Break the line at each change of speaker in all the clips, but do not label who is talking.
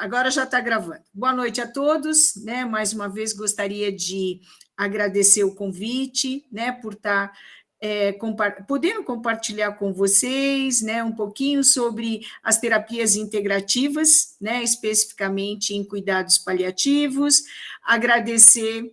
Agora já está gravando. Boa noite a todos, né? Mais uma vez gostaria de agradecer o convite, né? Por estar podendo compartilhar com vocês, né? Um pouquinho sobre as terapias integrativas, né? Especificamente em cuidados paliativos. Agradecer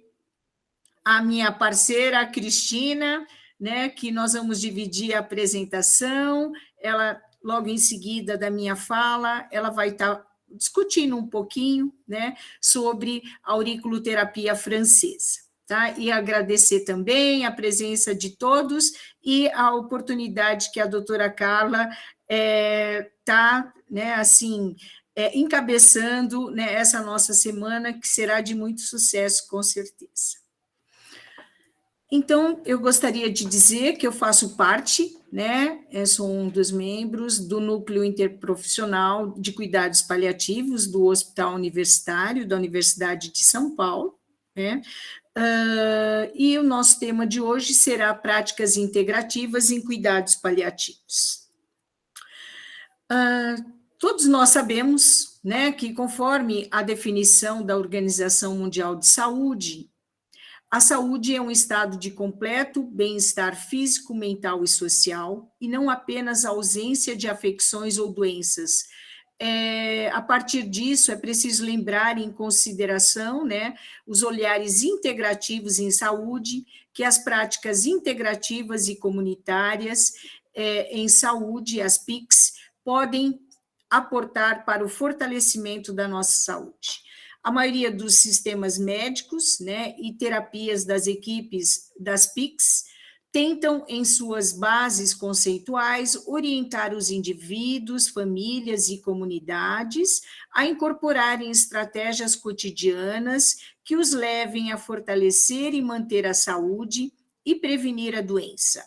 a minha parceira, a Cristina, né? Que nós vamos dividir a apresentação. Ela, logo em seguida da minha fala, ela vai estar discutindo um pouquinho, né, sobre a auriculoterapia francesa, tá? E agradecer também a presença de todos e a oportunidade que a doutora Carla está, né, assim, encabeçando, né, essa nossa semana, que será de muito sucesso, com certeza. Então, eu gostaria de dizer que eu faço parte, né, sou um dos membros do Núcleo Interprofissional de Cuidados Paliativos do Hospital Universitário da Universidade de São Paulo, né, e o nosso tema de hoje será práticas integrativas em cuidados paliativos. Todos nós sabemos, né, que conforme a definição da Organização Mundial de Saúde, a saúde é um estado de completo bem-estar físico, mental e social, e não apenas a ausência de afecções ou doenças. A partir disso, é preciso lembrar em consideração, né, os olhares integrativos em saúde, que as práticas integrativas e comunitárias em saúde, as PICs, podem aportar para o fortalecimento da nossa saúde. A maioria dos sistemas médicos, né, e terapias das equipes das PICs tentam, em suas bases conceituais, orientar os indivíduos, famílias e comunidades a incorporarem estratégias cotidianas que os levem a fortalecer e manter a saúde e prevenir a doença.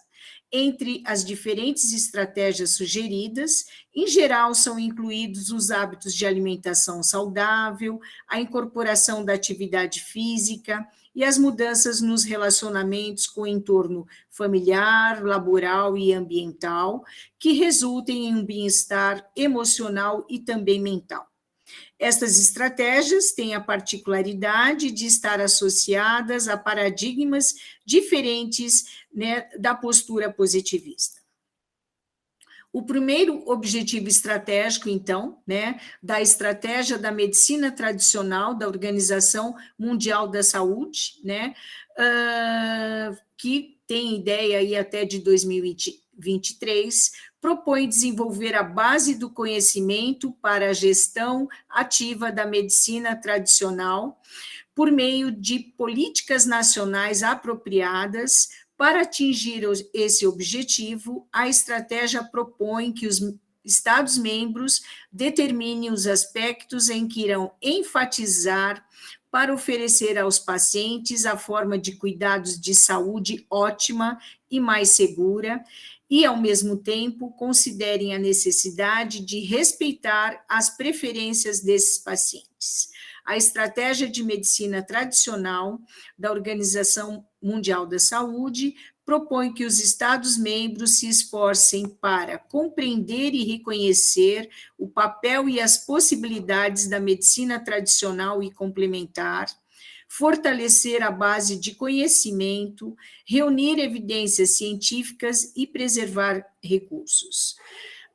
Entre as diferentes estratégias sugeridas, em geral, são incluídos os hábitos de alimentação saudável, a incorporação da atividade física e as mudanças nos relacionamentos com o entorno familiar, laboral e ambiental, que resultem em um bem-estar emocional e também mental. Estas estratégias têm a particularidade de estar associadas a paradigmas diferentes, né, da postura positivista. O primeiro objetivo estratégico, então, né, da estratégia da medicina tradicional da Organização Mundial da Saúde, né, que tem ideia aí até de 2023, propõe desenvolver a base do conhecimento para a gestão ativa da medicina tradicional por meio de políticas nacionais apropriadas. Para atingir esse objetivo, a estratégia propõe que os Estados-membros determinem os aspectos em que irão enfatizar para oferecer aos pacientes a forma de cuidados de saúde ótima e mais segura, e, ao mesmo tempo, considerem a necessidade de respeitar as preferências desses pacientes. A estratégia de medicina tradicional da Organização Mundial da Saúde propõe que os Estados-membros se esforcem para compreender e reconhecer o papel e as possibilidades da medicina tradicional e complementar, fortalecer a base de conhecimento, reunir evidências científicas e preservar recursos.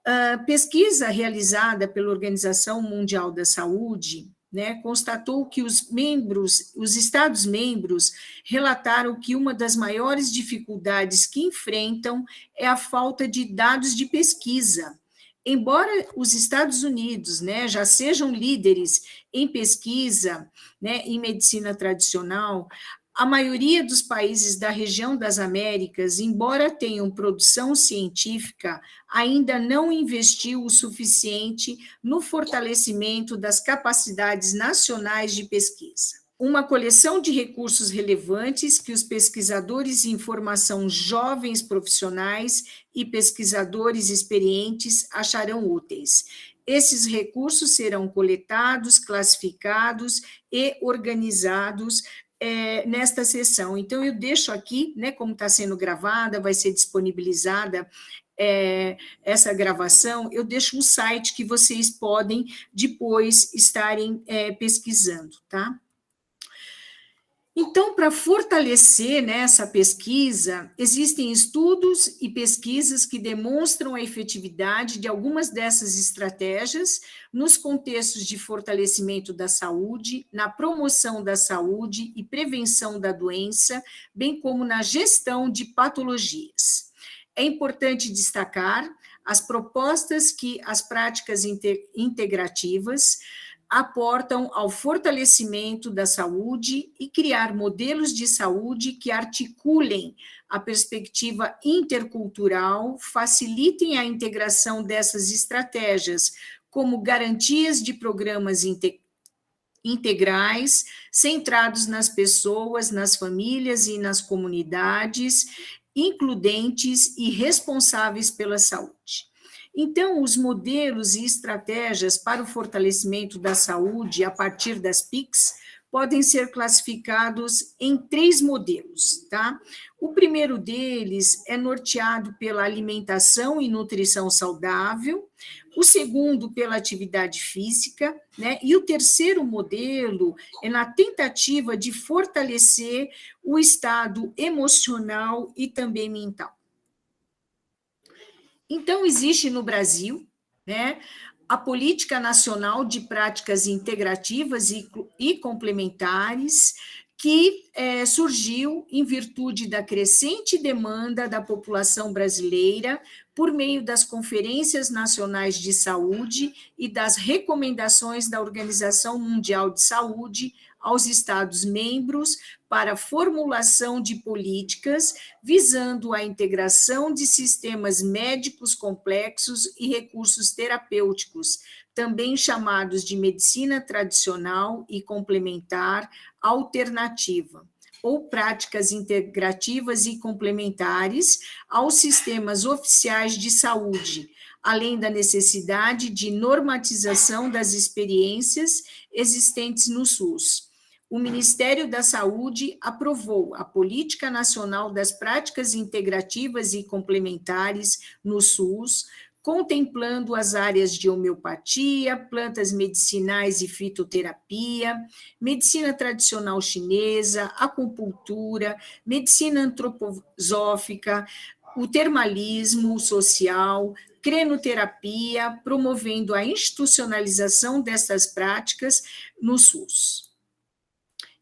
A pesquisa realizada pela Organização Mundial da Saúde, né, constatou que os Estados-membros relataram que uma das maiores dificuldades que enfrentam é a falta de dados de pesquisa. Embora os Estados Unidos, né, já sejam líderes em pesquisa, né, em medicina tradicional, a maioria dos países da região das Américas, embora tenham produção científica, ainda não investiu o suficiente no fortalecimento das capacidades nacionais de pesquisa. Uma coleção de recursos relevantes que os pesquisadores em formação jovens profissionais e pesquisadores experientes acharão úteis. Esses recursos serão coletados, classificados e organizados nesta sessão. Então, eu deixo aqui, né, como está sendo gravada, vai ser disponibilizada essa gravação, eu deixo um site que vocês podem depois estarem pesquisando, tá? Então, para fortalecer, né, essa pesquisa, existem estudos e pesquisas que demonstram a efetividade de algumas dessas estratégias nos contextos de fortalecimento da saúde, na promoção da saúde e prevenção da doença, bem como na gestão de patologias. É importante destacar as propostas que as práticas integrativas aportam ao fortalecimento da saúde e criar modelos de saúde que articulem a perspectiva intercultural, facilitem a integração dessas estratégias como garantias de programas integrais, centrados nas pessoas, nas famílias e nas comunidades, includentes e responsáveis pela saúde. Então, os modelos e estratégias para o fortalecimento da saúde a partir das PICs podem ser classificados em 3 modelos, tá? O primeiro deles é norteado pela alimentação e nutrição saudável, o segundo pela atividade física, né? E o terceiro modelo é na tentativa de fortalecer o estado emocional e também mental. Então, existe no Brasil, né, a Política Nacional de Práticas Integrativas e Complementares, que surgiu em virtude da crescente demanda da população brasileira por meio das conferências nacionais de saúde e das recomendações da Organização Mundial de Saúde aos Estados-membros para a formulação de políticas visando a integração de sistemas médicos complexos e recursos terapêuticos, também chamados de medicina tradicional e complementar alternativa, ou práticas integrativas e complementares aos sistemas oficiais de saúde, além da necessidade de normatização das experiências existentes no SUS. O Ministério da Saúde aprovou a Política Nacional das Práticas Integrativas e Complementares no SUS, contemplando as áreas de homeopatia, plantas medicinais e fitoterapia, medicina tradicional chinesa, acupuntura, medicina antroposófica, o termalismo social, crenoterapia, promovendo a institucionalização dessas práticas no SUS.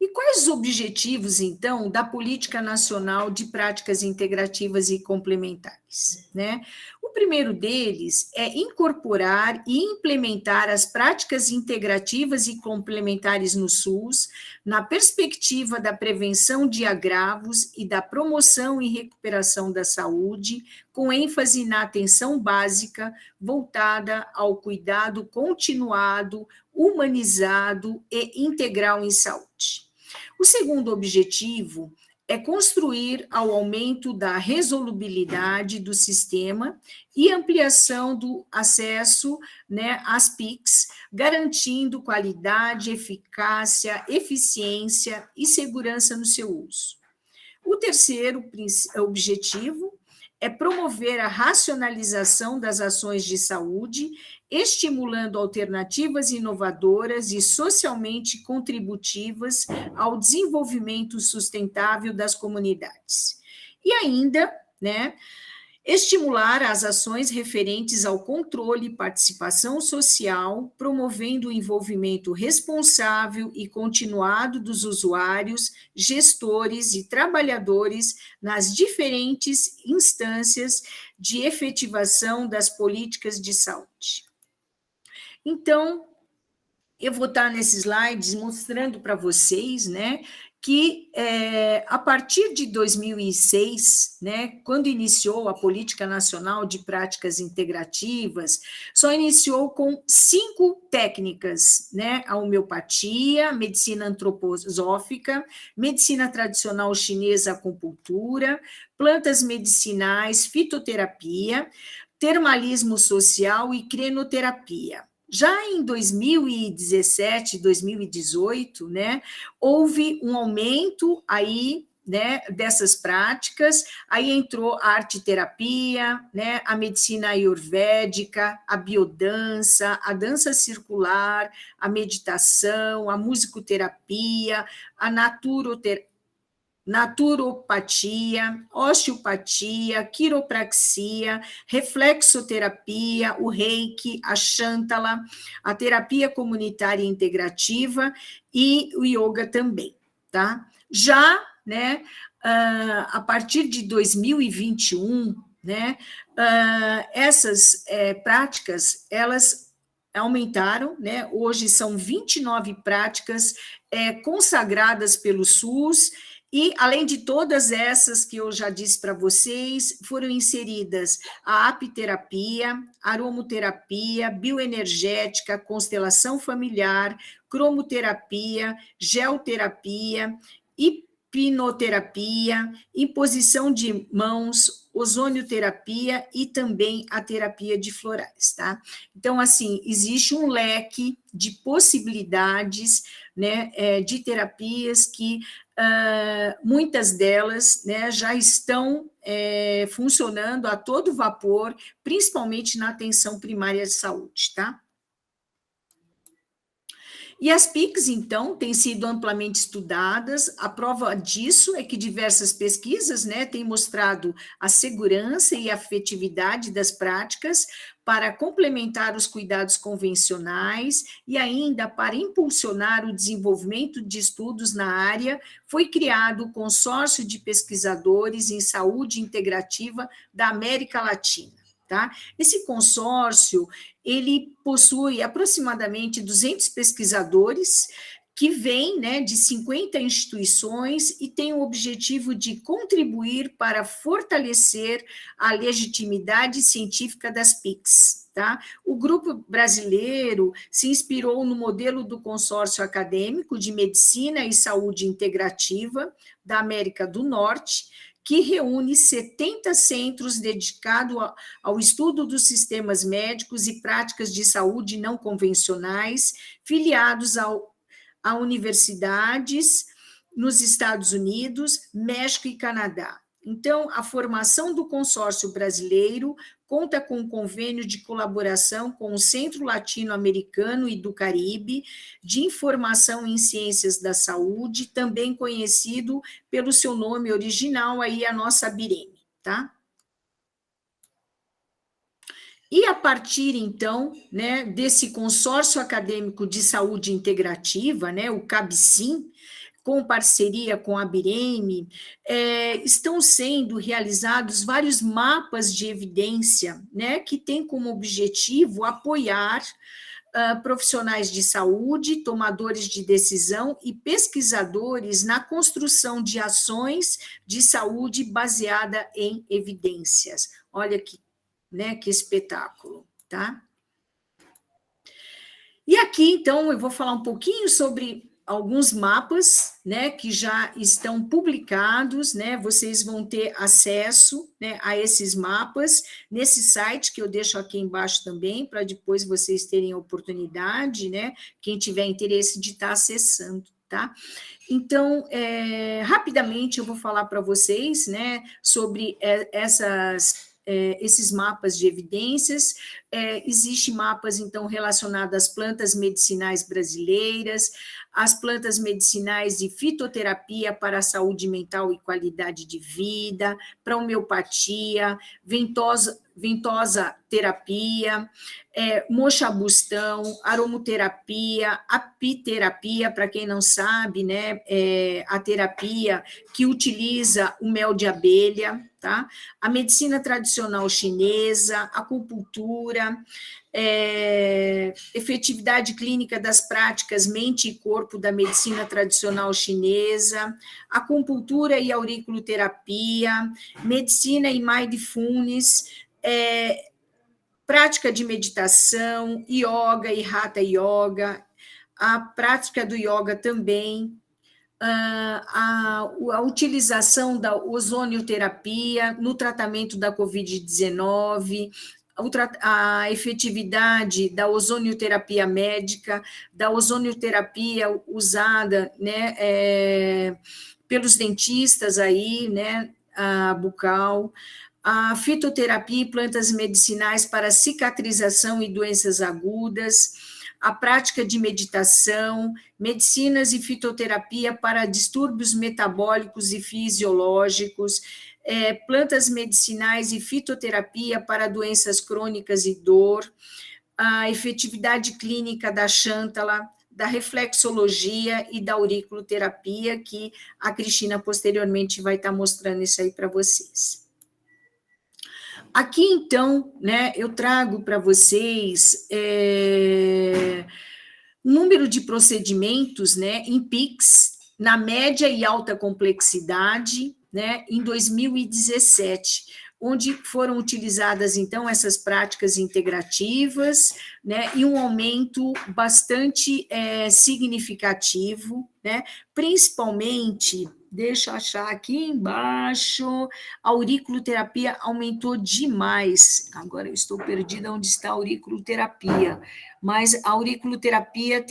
E quais os objetivos, então, da Política Nacional de Práticas Integrativas e Complementares, né? O primeiro deles é incorporar e implementar as práticas integrativas e complementares no SUS, na perspectiva da prevenção de agravos e da promoção e recuperação da saúde, com ênfase na atenção básica voltada ao cuidado continuado, humanizado e integral em saúde. O segundo objetivo é construir ao aumento da resolubilidade do sistema e ampliação do acesso, né, às PICs, garantindo qualidade, eficácia, eficiência e segurança no seu uso. O terceiro objetivo é promover a racionalização das ações de saúde, estimulando alternativas inovadoras e socialmente contributivas ao desenvolvimento sustentável das comunidades. E ainda, né, estimular as ações referentes ao controle e participação social, promovendo o envolvimento responsável e continuado dos usuários, gestores e trabalhadores nas diferentes instâncias de efetivação das políticas de saúde. Então, eu vou estar nesses slides mostrando para vocês, né, que a partir de 2006, né, quando iniciou a Política Nacional de Práticas Integrativas, só iniciou com 5 técnicas, né, a homeopatia, medicina antroposófica, medicina tradicional chinesa, acupuntura, plantas medicinais, fitoterapia, termalismo social e crenoterapia. Já em 2017, 2018, né, houve um aumento aí né, dessas práticas, aí entrou a arte-terapia, né, a medicina ayurvédica, a biodança, a dança circular, a meditação, a musicoterapia, a naturopatia, osteopatia, quiropraxia, reflexoterapia, o reiki, a Shantala, a terapia comunitária integrativa e o yoga também, tá? Já, né, a partir de 2021, né, essas práticas, elas aumentaram, né? Hoje são 29 práticas consagradas pelo SUS, e, além de todas essas que eu já disse para vocês, foram inseridas a apiterapia, aromoterapia, bioenergética, constelação familiar, cromoterapia, geoterapia, hipnoterapia, imposição de mãos, ozonioterapia e também a terapia de florais, tá? Então, assim, existe um leque de possibilidades, né, de terapias que muitas delas, né, já estão funcionando a todo vapor, principalmente na atenção primária de saúde, tá? E as PICs, então, têm sido amplamente estudadas. A prova disso é que diversas pesquisas, né, têm mostrado a segurança e a afetividade das práticas para complementar os cuidados convencionais e ainda para impulsionar o desenvolvimento de estudos na área, foi criado o Consórcio de Pesquisadores em Saúde Integrativa da América Latina. Tá? Esse consórcio, ele possui aproximadamente 200 pesquisadores que vêm, né, de 50 instituições e tem o objetivo de contribuir para fortalecer a legitimidade científica das PICs. Tá? O grupo brasileiro se inspirou no modelo do consórcio acadêmico de medicina e saúde integrativa da América do Norte, que reúne 70 centros dedicados ao estudo dos sistemas médicos e práticas de saúde não convencionais, filiados a universidades nos Estados Unidos, México e Canadá. Então, a formação do consórcio brasileiro conta com um convênio de colaboração com o Centro Latino-Americano e do Caribe de Informação em Ciências da Saúde, também conhecido pelo seu nome original, aí a nossa BIREME, tá? E a partir, então, né, desse consórcio acadêmico de saúde integrativa, né, o CABCIM, com parceria com a BIREME, estão sendo realizados vários mapas de evidência, né, que têm como objetivo apoiar profissionais de saúde, tomadores de decisão e pesquisadores na construção de ações de saúde baseada em evidências. Olha que, né, que espetáculo, tá? E aqui, então, eu vou falar um pouquinho sobre alguns mapas, né, que já estão publicados, né, vocês vão ter acesso, né, a esses mapas nesse site que eu deixo aqui embaixo também, para depois vocês terem a oportunidade, né, quem tiver interesse de estar acessando, tá? Então, rapidamente eu vou falar para vocês, né, sobre esses mapas de evidências. Existem mapas, então, relacionados às plantas medicinais brasileiras, às plantas medicinais de fitoterapia para a saúde mental e qualidade de vida, para homeopatia, ventosa terapia, moxabustão, aromoterapia, apiterapia, para quem não sabe, né, a terapia que utiliza o mel de abelha, tá? A medicina tradicional chinesa, acupuntura, efetividade clínica das práticas mente e corpo da medicina tradicional chinesa, acupuntura e auriculoterapia, medicina e mindfulness, prática de meditação, yoga e hatha yoga, a prática do yoga também, a utilização da ozonioterapia no tratamento da Covid-19, a efetividade da ozonioterapia médica, da ozonioterapia usada, né, pelos dentistas aí, né, a bucal, a fitoterapia e plantas medicinais para cicatrização e doenças agudas, a prática de meditação, medicinas e fitoterapia para distúrbios metabólicos e fisiológicos, plantas medicinais e fitoterapia para doenças crônicas e dor, a efetividade clínica da Xântala, da reflexologia e da auriculoterapia, que a Cristina posteriormente vai estar mostrando isso aí para vocês. Aqui, então, né, eu trago para vocês número de procedimentos, né, em PICS, na média e alta complexidade, né, em 2017, onde foram utilizadas, então, essas práticas integrativas, né, e um aumento bastante significativo, né, principalmente, deixa eu achar aqui embaixo, a auriculoterapia aumentou demais, agora eu estou perdida onde está a auriculoterapia, mas a auriculoterapia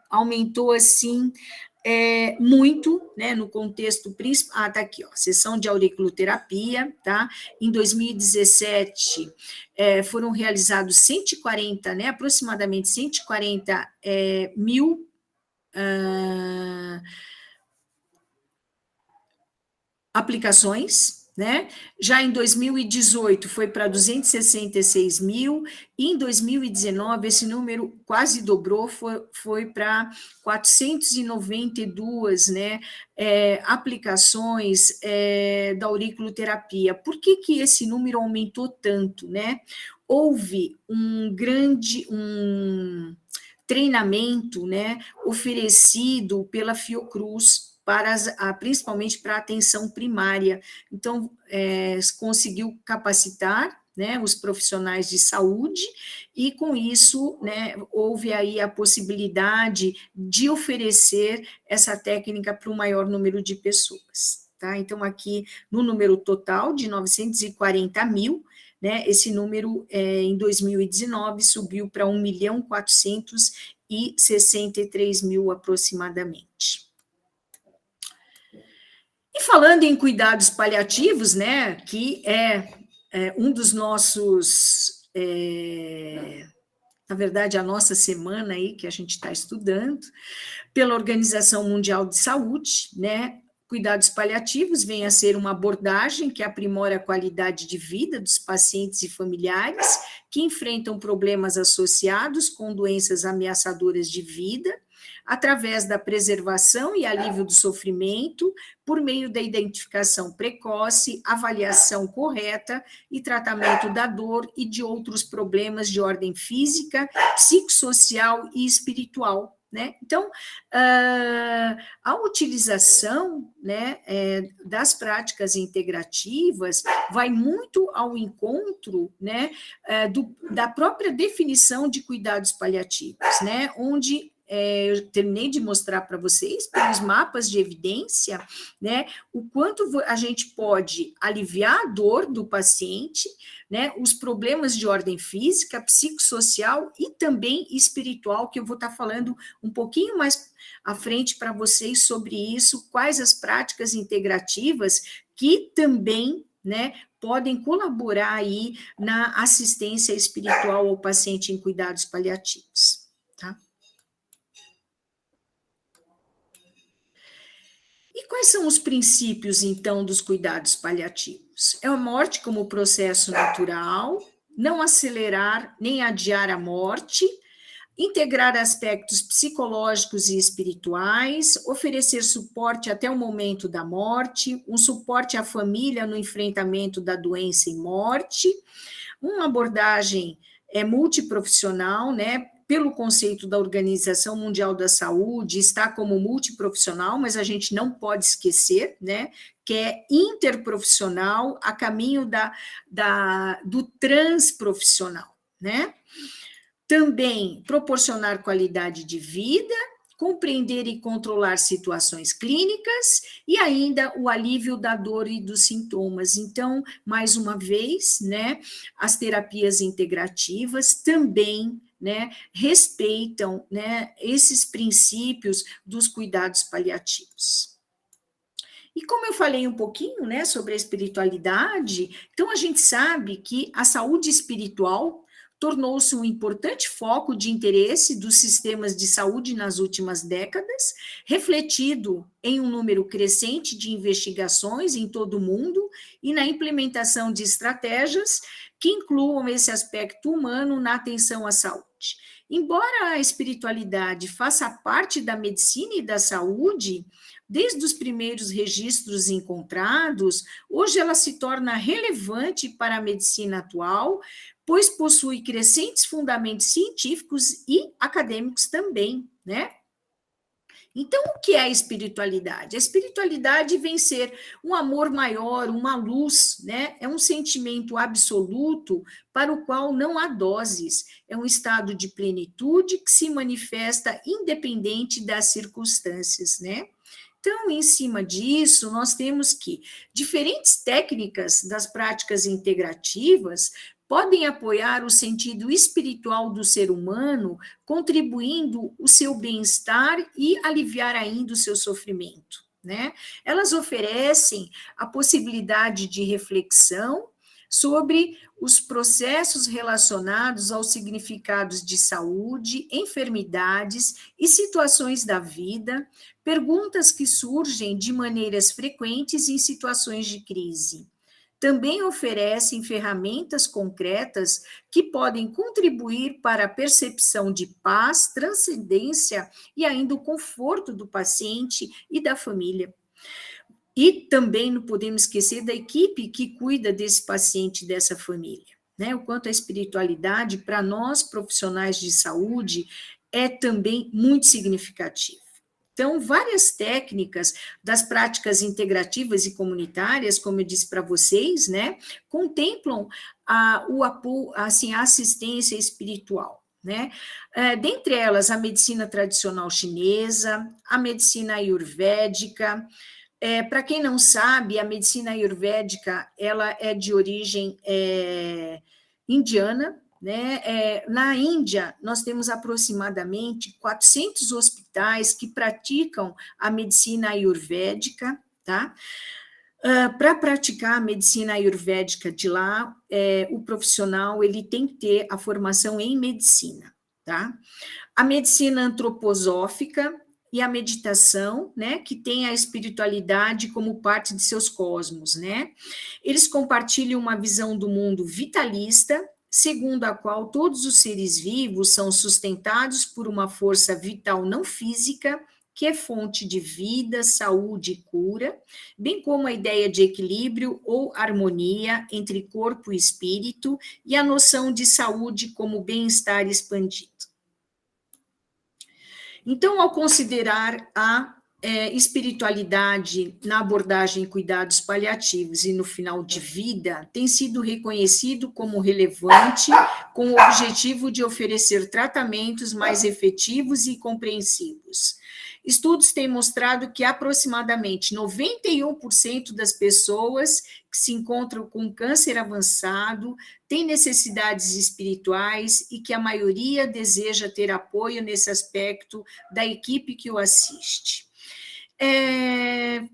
aumentou, assim, muito, né, no contexto principal. Tá aqui, ó, sessão de auriculoterapia, tá? Em 2017, foram realizados 140, né, aproximadamente 140 mil aplicações, né? Já em 2018 foi para 266 mil, e em 2019 esse número quase dobrou, foi para 492, né, aplicações da auriculoterapia. Por que esse número aumentou tanto, né? Houve um grande treinamento, né, oferecido pela Fiocruz, principalmente para a atenção primária. Então, conseguiu capacitar, né, os profissionais de saúde, e com isso, né, houve aí a possibilidade de oferecer essa técnica para o maior número de pessoas. Tá? Então, aqui, no número total de 940 mil, né, esse número, em 2019, subiu para 1.463.000 aproximadamente. E falando em cuidados paliativos, né, que é um dos nossos, na verdade, a nossa semana aí que a gente está estudando, pela Organização Mundial de Saúde, né, cuidados paliativos vem a ser uma abordagem que aprimora a qualidade de vida dos pacientes e familiares que enfrentam problemas associados com doenças ameaçadoras de vida, através da preservação e alívio do sofrimento, por meio da identificação precoce, avaliação correta e tratamento da dor e de outros problemas de ordem física, psicossocial e espiritual. Né? Então, a utilização, né, das práticas integrativas vai muito ao encontro, né, da própria definição de cuidados paliativos, né, onde eu terminei de mostrar para vocês, pelos mapas de evidência, né, o quanto a gente pode aliviar a dor do paciente, né, os problemas de ordem física, psicossocial e também espiritual, que eu vou estar falando um pouquinho mais à frente para vocês sobre isso, quais as práticas integrativas que também, né, podem colaborar aí na assistência espiritual ao paciente em cuidados paliativos, tá? E quais são os princípios, então, dos cuidados paliativos? É a morte como processo natural, não acelerar nem adiar a morte, integrar aspectos psicológicos e espirituais, oferecer suporte até o momento da morte, um suporte à família no enfrentamento da doença e morte, uma abordagem multiprofissional, né? Pelo conceito da Organização Mundial da Saúde, está como multiprofissional, mas a gente não pode esquecer, né, que é interprofissional a caminho do transprofissional, né? Também proporcionar qualidade de vida, compreender e controlar situações clínicas e ainda o alívio da dor e dos sintomas. Então, mais uma vez, né, as terapias integrativas também, né, respeitam, né, esses princípios dos cuidados paliativos. E como eu falei um pouquinho, né, sobre a espiritualidade, então a gente sabe que a saúde espiritual tornou-se um importante foco de interesse dos sistemas de saúde nas últimas décadas, refletido em um número crescente de investigações em todo o mundo e na implementação de estratégias que incluam esse aspecto humano na atenção à saúde. Embora a espiritualidade faça parte da medicina e da saúde, desde os primeiros registros encontrados, hoje ela se torna relevante para a medicina atual, pois possui crescentes fundamentos científicos e acadêmicos também, né? Então, o que é a espiritualidade? A espiritualidade vem ser um amor maior, uma luz, né? É um sentimento absoluto para o qual não há doses. É um estado de plenitude que se manifesta independente das circunstâncias, né? Então, em cima disso, nós temos que diferentes técnicas das práticas integrativas podem apoiar o sentido espiritual do ser humano, contribuindo o seu bem-estar e aliviar ainda o seu sofrimento, né? Elas oferecem a possibilidade de reflexão sobre os processos relacionados aos significados de saúde, enfermidades e situações da vida, perguntas que surgem de maneiras frequentes em situações de crise. Também oferecem ferramentas concretas que podem contribuir para a percepção de paz, transcendência e ainda o conforto do paciente e da família. E também não podemos esquecer da equipe que cuida desse paciente e dessa família, né? O quanto a espiritualidade, para nós profissionais de saúde, é também muito significativa. Então, várias técnicas das práticas integrativas e comunitárias, como eu disse para vocês, né, contemplam o apoio, assim, a assistência espiritual, né? Dentre elas, a medicina tradicional chinesa, a medicina ayurvédica. Para quem não sabe, a medicina ayurvédica ela é de origem indiana, né? Na Índia, nós temos aproximadamente 400 hospitais que praticam a medicina ayurvédica, tá? Para praticar a medicina ayurvédica de lá, o profissional ele tem que ter a formação em medicina, tá? A medicina antroposófica e a meditação, né, que tem a espiritualidade como parte de seus cosmos, né? Eles compartilham uma visão do mundo vitalista, segundo a qual todos os seres vivos são sustentados por uma força vital não física, que é fonte de vida, saúde e cura, bem como a ideia de equilíbrio ou harmonia entre corpo e espírito, e a noção de saúde como bem-estar expandido. Então, ao considerar a espiritualidade na abordagem cuidados paliativos e no final de vida, tem sido reconhecido como relevante, com o objetivo de oferecer tratamentos mais efetivos e compreensivos. Estudos têm mostrado que aproximadamente 91% das pessoas que se encontram com câncer avançado têm necessidades espirituais e que a maioria deseja ter apoio nesse aspecto da equipe que o assiste.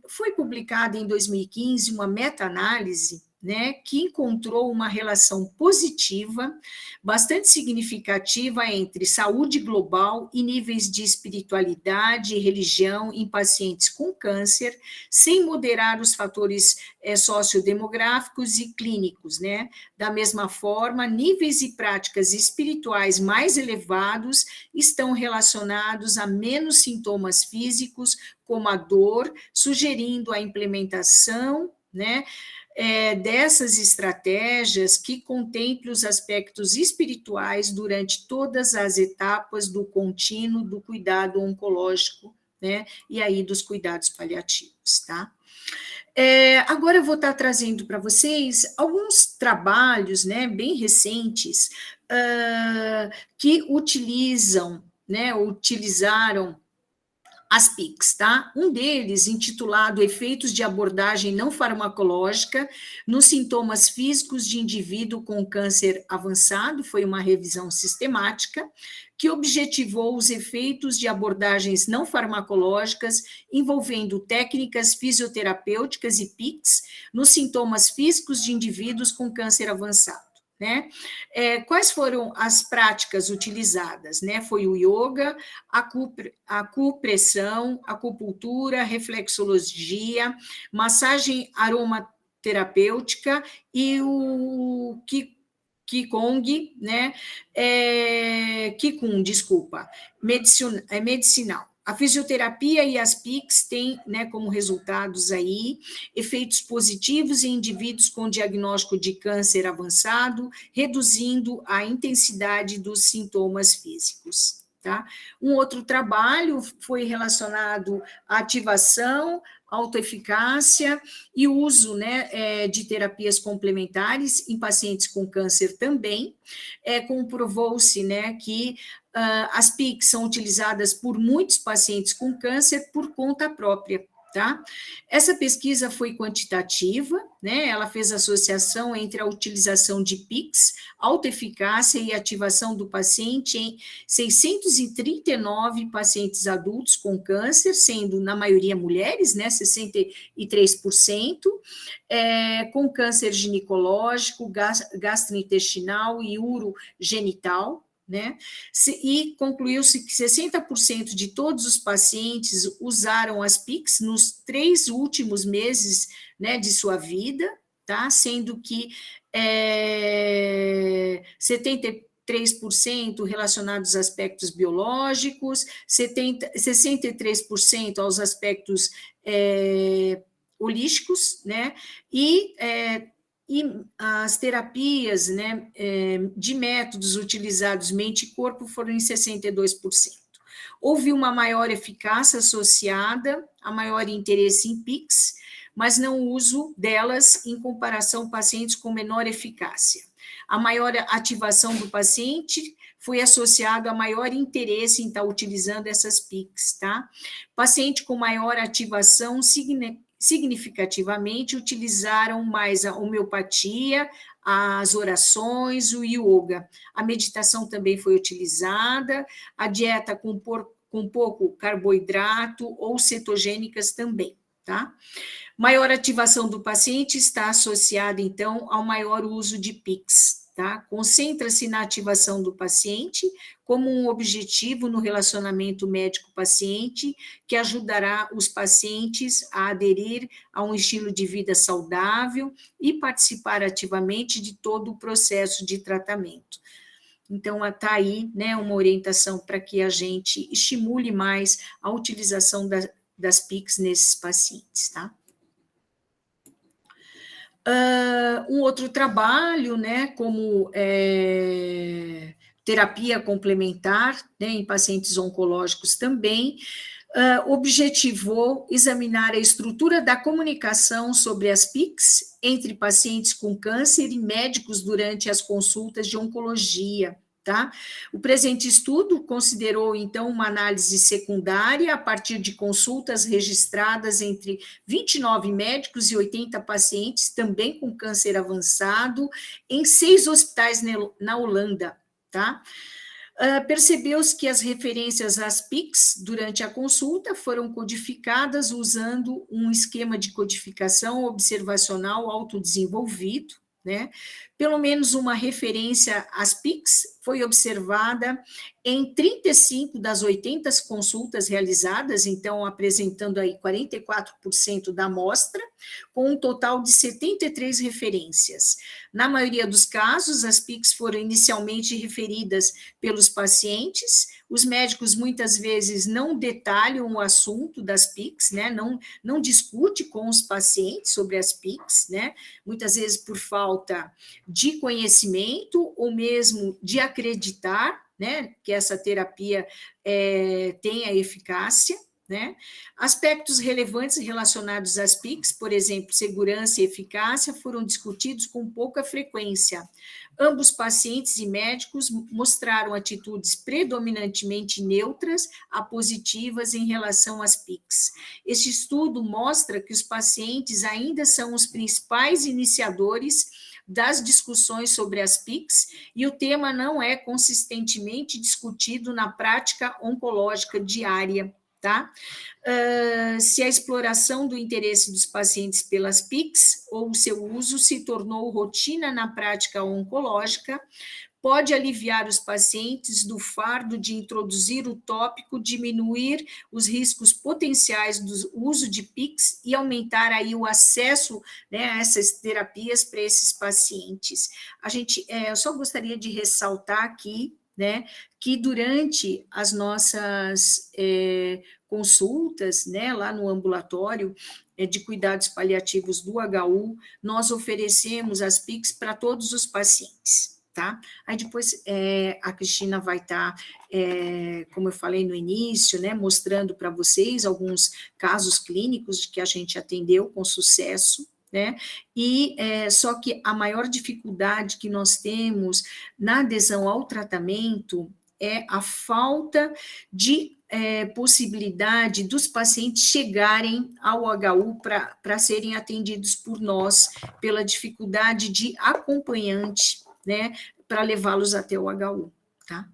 Foi publicada em 2015 uma meta-análise, né, que encontrou uma relação positiva, bastante significativa entre saúde global e níveis de espiritualidade e religião em pacientes com câncer, sem moderar os fatores sociodemográficos e clínicos, né? Da mesma forma, níveis e práticas espirituais mais elevados estão relacionados a menos sintomas físicos, como a dor, sugerindo a implementação, né, dessas estratégias que contemplem os aspectos espirituais durante todas as etapas do contínuo do cuidado oncológico, né, e aí dos cuidados paliativos, tá? Agora eu vou estar trazendo para vocês alguns trabalhos, né, bem recentes, que utilizam, né, utilizaram as PICs, tá? Um deles, intitulado Efeitos de abordagem não farmacológica nos sintomas físicos de indivíduo com câncer avançado, foi uma revisão sistemática que objetivou os efeitos de abordagens não farmacológicas envolvendo técnicas fisioterapêuticas e PICs nos sintomas físicos de indivíduos com câncer avançado. Né? Quais foram as práticas utilizadas? Né? Foi o yoga, a acupressão, acupuntura, reflexologia, massagem aromaterapêutica e o Qigong, né? Qigong, desculpa, medicinal. A fisioterapia e as PICs têm, né, como resultados aí, efeitos positivos em indivíduos com diagnóstico de câncer avançado, reduzindo a intensidade dos sintomas físicos. Tá? Um outro trabalho foi relacionado à ativação, autoeficácia e uso, né, de terapias complementares em pacientes com câncer também. Comprovou-se, né, que as PICs são utilizadas por muitos pacientes com câncer por conta própria, tá? Essa pesquisa foi quantitativa, né? Ela fez associação entre a utilização de PICs, autoeficácia e ativação do paciente em 639 pacientes adultos com câncer, sendo na maioria mulheres, né? 63%, com câncer ginecológico, gastrointestinal e urogenital, né? E concluiu-se que 60% de todos os pacientes usaram as PICs nos 3 últimos meses, né, de sua vida, tá? Sendo que 73% relacionados aos aspectos biológicos, 63% aos aspectos holísticos, né? E as terapias, né, de métodos utilizados mente e corpo foram em 62%. Houve uma maior eficácia associada a maior interesse em PICs, mas não uso delas em comparação a pacientes com menor eficácia. A maior ativação do paciente foi associado a maior interesse em estar utilizando essas PICs, tá? Paciente com maior ativação significativamente utilizaram mais a homeopatia, as orações, o yoga. A meditação também foi utilizada, a dieta com pouco carboidrato ou cetogênicas também, tá? Maior ativação do paciente está associada, então, ao maior uso de PICs, tá? Concentra-se na ativação do paciente como um objetivo no relacionamento médico-paciente que ajudará os pacientes a aderir a um estilo de vida saudável e participar ativamente de todo o processo de tratamento. Então, está aí, né, uma orientação para que a gente estimule mais a utilização das PICs nesses pacientes, tá? Um outro trabalho, né, como terapia complementar, né, em pacientes oncológicos também, objetivou examinar a estrutura da comunicação sobre as PICs entre pacientes com câncer e médicos durante as consultas de oncologia. Tá? O presente estudo considerou, então, uma análise secundária a partir de consultas registradas entre 29 médicos e 80 pacientes, também com câncer avançado, em 6 hospitais na Holanda. Tá? Percebeu-se que as referências às PICs durante a consulta foram codificadas usando um esquema de codificação observacional autodesenvolvido, né? Pelo menos uma referência às PICs foi observada em 35 das 80 consultas realizadas, então apresentando aí 44% da amostra, com um total de 73 referências. Na maioria dos casos, as PICs foram inicialmente referidas pelos pacientes, os médicos muitas vezes não detalham o assunto das PICs, né? Não discute com os pacientes sobre as PICs, né? Muitas vezes por falta de conhecimento ou mesmo de acreditar, né, que essa terapia tenha eficácia, né? Aspectos relevantes relacionados às PICs, por exemplo, segurança e eficácia, foram discutidos com pouca frequência. Ambos pacientes e médicos mostraram atitudes predominantemente neutras a positivas em relação às PICs. Este estudo mostra que os pacientes ainda são os principais iniciadores das discussões sobre as PICs e o tema não é consistentemente discutido na prática oncológica diária, tá? Se a exploração do interesse dos pacientes pelas PICs ou o seu uso se tornou rotina na prática oncológica, pode aliviar os pacientes do fardo de introduzir o tópico, diminuir os riscos potenciais do uso de PICs e aumentar aí o acesso, né, a essas terapias para esses pacientes. Eu só gostaria de ressaltar aqui, né, que durante as nossas consultas, né, lá no ambulatório de cuidados paliativos do HU, nós oferecemos as PICs para todos os pacientes. Tá? Aí depois a Cristina vai estar, como eu falei no início, né, mostrando para vocês alguns casos clínicos de que a gente atendeu com sucesso, né? E só que a maior dificuldade que nós temos na adesão ao tratamento é a falta de possibilidade dos pacientes chegarem ao HU para serem atendidos por nós, pela dificuldade de acompanhante, né, para levá-los até o HU, tá?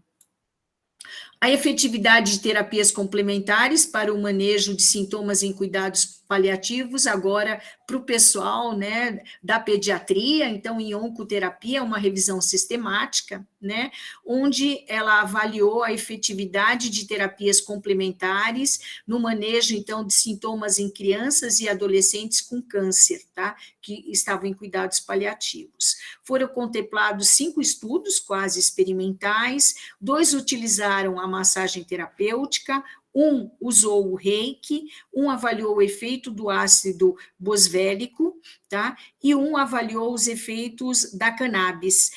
A efetividade de terapias complementares para o manejo de sintomas em cuidados paliativos, agora para o pessoal, né, da pediatria, então em oncoterapia, uma revisão sistemática, né, onde ela avaliou a efetividade de terapias complementares no manejo, então, de sintomas em crianças e adolescentes com câncer, tá, que estavam em cuidados paliativos. Foram contemplados 5 estudos quase experimentais, 2 utilizaram a massagem terapêutica, um usou o reiki, um avaliou o efeito do ácido boswélico, tá? E um avaliou os efeitos da cannabis.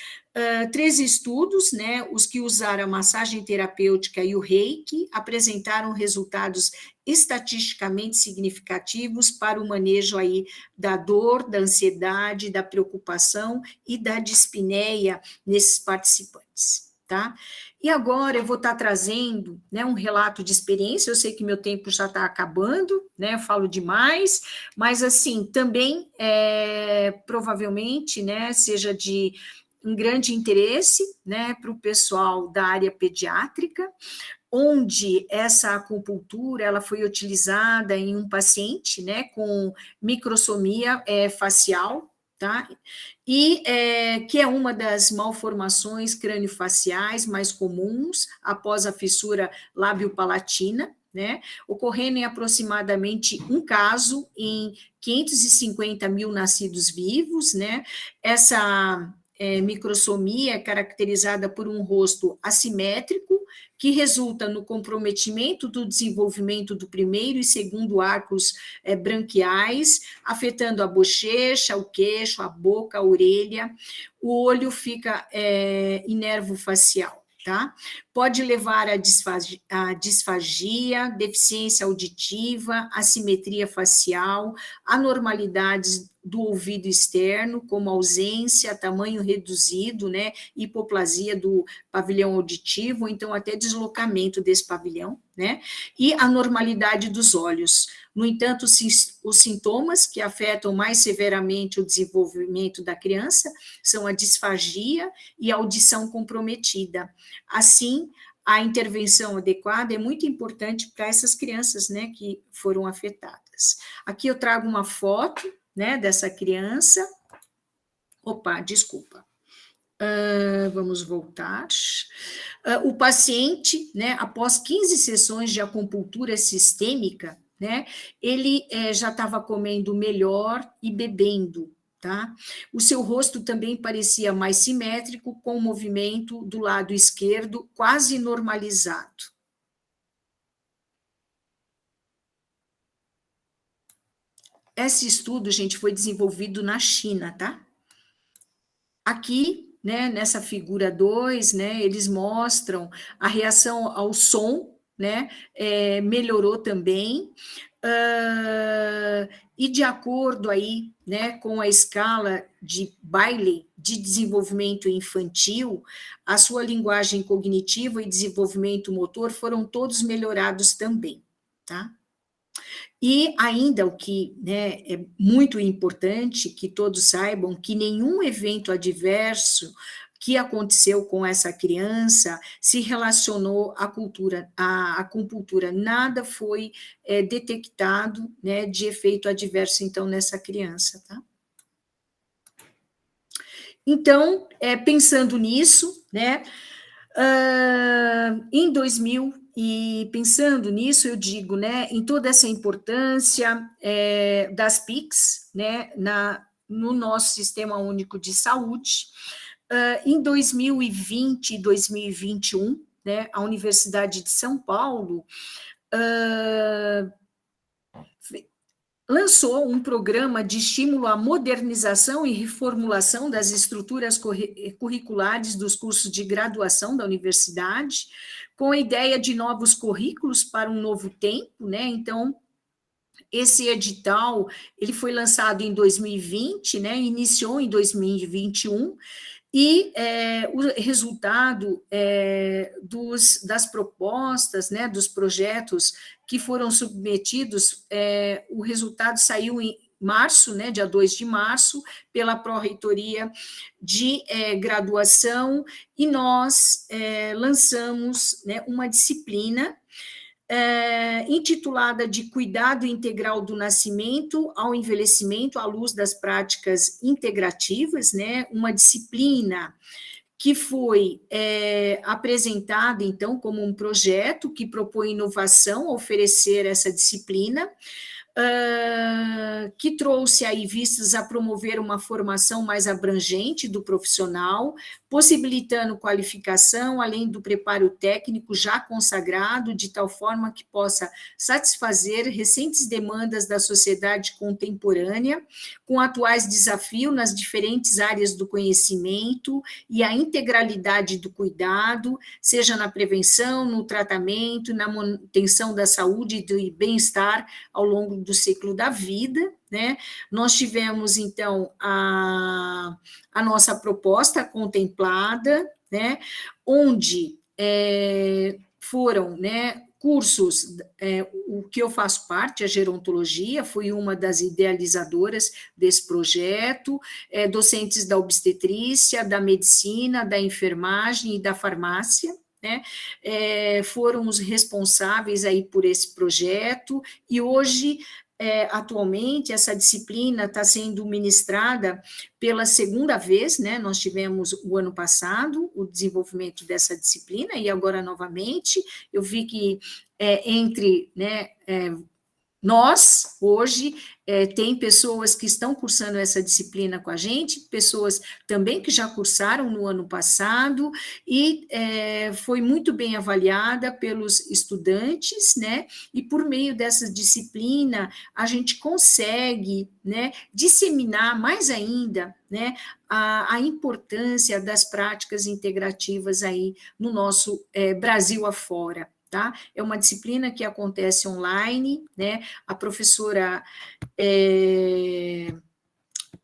3 estudos, né, os que usaram a massagem terapêutica e o reiki, apresentaram resultados estatisticamente significativos para o manejo aí da dor, da ansiedade, da preocupação e da dispneia nesses participantes. Tá? E agora eu vou estar trazendo, né, um relato de experiência. Eu sei que meu tempo já está acabando, né, eu falo demais, mas assim, também provavelmente, né, seja de um grande interesse, né, para o pessoal da área pediátrica, onde essa acupuntura ela foi utilizada em um paciente, né, com microsomia facial, tá? E que é uma das malformações craniofaciais mais comuns após a fissura lábio-palatina, né? Ocorrendo em aproximadamente um caso em 550 mil nascidos vivos, né? Essa microsomia é caracterizada por um rosto assimétrico, que resulta no comprometimento do desenvolvimento do primeiro e segundo arcos branquiais, afetando a bochecha, o queixo, a boca, a orelha, o olho fica em nervo facial. Tá? Pode levar a disfagia, deficiência auditiva, assimetria facial, anormalidades do ouvido externo, como ausência, tamanho reduzido, né, hipoplasia do pavilhão auditivo, ou então até deslocamento desse pavilhão, né, e anormalidade dos olhos. No entanto, os sintomas que afetam mais severamente o desenvolvimento da criança são a disfagia e a audição comprometida. Assim, a intervenção adequada é muito importante para essas crianças, né, que foram afetadas. Aqui eu trago uma foto, né, dessa criança. Opa, desculpa. Vamos voltar. O paciente, né, após 15 sessões de acupuntura sistêmica, né, ele já estava comendo melhor e bebendo, tá? O seu rosto também parecia mais simétrico, com o movimento do lado esquerdo quase normalizado. Esse estudo, gente, foi desenvolvido na China, tá? Aqui, né, nessa figura 2, né, eles mostram a reação ao som, né, melhorou também, e de acordo aí, né, com a escala de Bailey de desenvolvimento infantil, a sua linguagem cognitiva e desenvolvimento motor foram todos melhorados também, tá? E ainda o que, né, é muito importante que todos saibam que nenhum evento adverso que aconteceu com essa criança se relacionou à cultura, à acupuntura, nada foi detectado, né, de efeito adverso, então, nessa criança, tá? Então, pensando nisso, né, em 2000, e pensando nisso, eu digo, né, em toda essa importância das PICs, né, no nosso Sistema Único de Saúde, em 2020 e 2021, né, a Universidade de São Paulo lançou um programa de estímulo à modernização e reformulação das estruturas curriculares dos cursos de graduação da universidade, com a ideia de novos currículos para um novo tempo, né? Então, esse edital, ele foi lançado em 2020, né? Iniciou em 2021, e o resultado das propostas, né, dos projetos que foram submetidos, o resultado saiu em março, né, dia 2 de março, pela Pró-Reitoria de Graduação, e nós lançamos, né, uma disciplina intitulada de Cuidado Integral do Nascimento ao Envelhecimento à Luz das Práticas Integrativas, né, uma disciplina que foi apresentada, então, como um projeto que propõe inovação, oferecer essa disciplina, que trouxe aí vistas a promover uma formação mais abrangente do profissional, possibilitando qualificação, além do preparo técnico já consagrado, de tal forma que possa satisfazer recentes demandas da sociedade contemporânea, com atuais desafios nas diferentes áreas do conhecimento e a integralidade do cuidado, seja na prevenção, no tratamento, na manutenção da saúde e do bem-estar ao longo do ciclo da vida, né? Nós tivemos, então, a nossa proposta contemplada, né? Onde foram, né, cursos, o que eu faço parte, a gerontologia, fui uma das idealizadoras desse projeto, docentes da obstetrícia, da medicina, da enfermagem e da farmácia, né, foram os responsáveis aí por esse projeto, e hoje, atualmente, essa disciplina está sendo ministrada pela segunda vez, né, nós tivemos o ano passado o desenvolvimento dessa disciplina, e agora novamente, eu vi que entre, né, nós, hoje, tem pessoas que estão cursando essa disciplina com a gente, pessoas também que já cursaram no ano passado, e foi muito bem avaliada pelos estudantes, né? E por meio dessa disciplina, a gente consegue, né, disseminar mais ainda, né, a importância das práticas integrativas aí no nosso Brasil afora. Tá? É uma disciplina que acontece online, né? A professora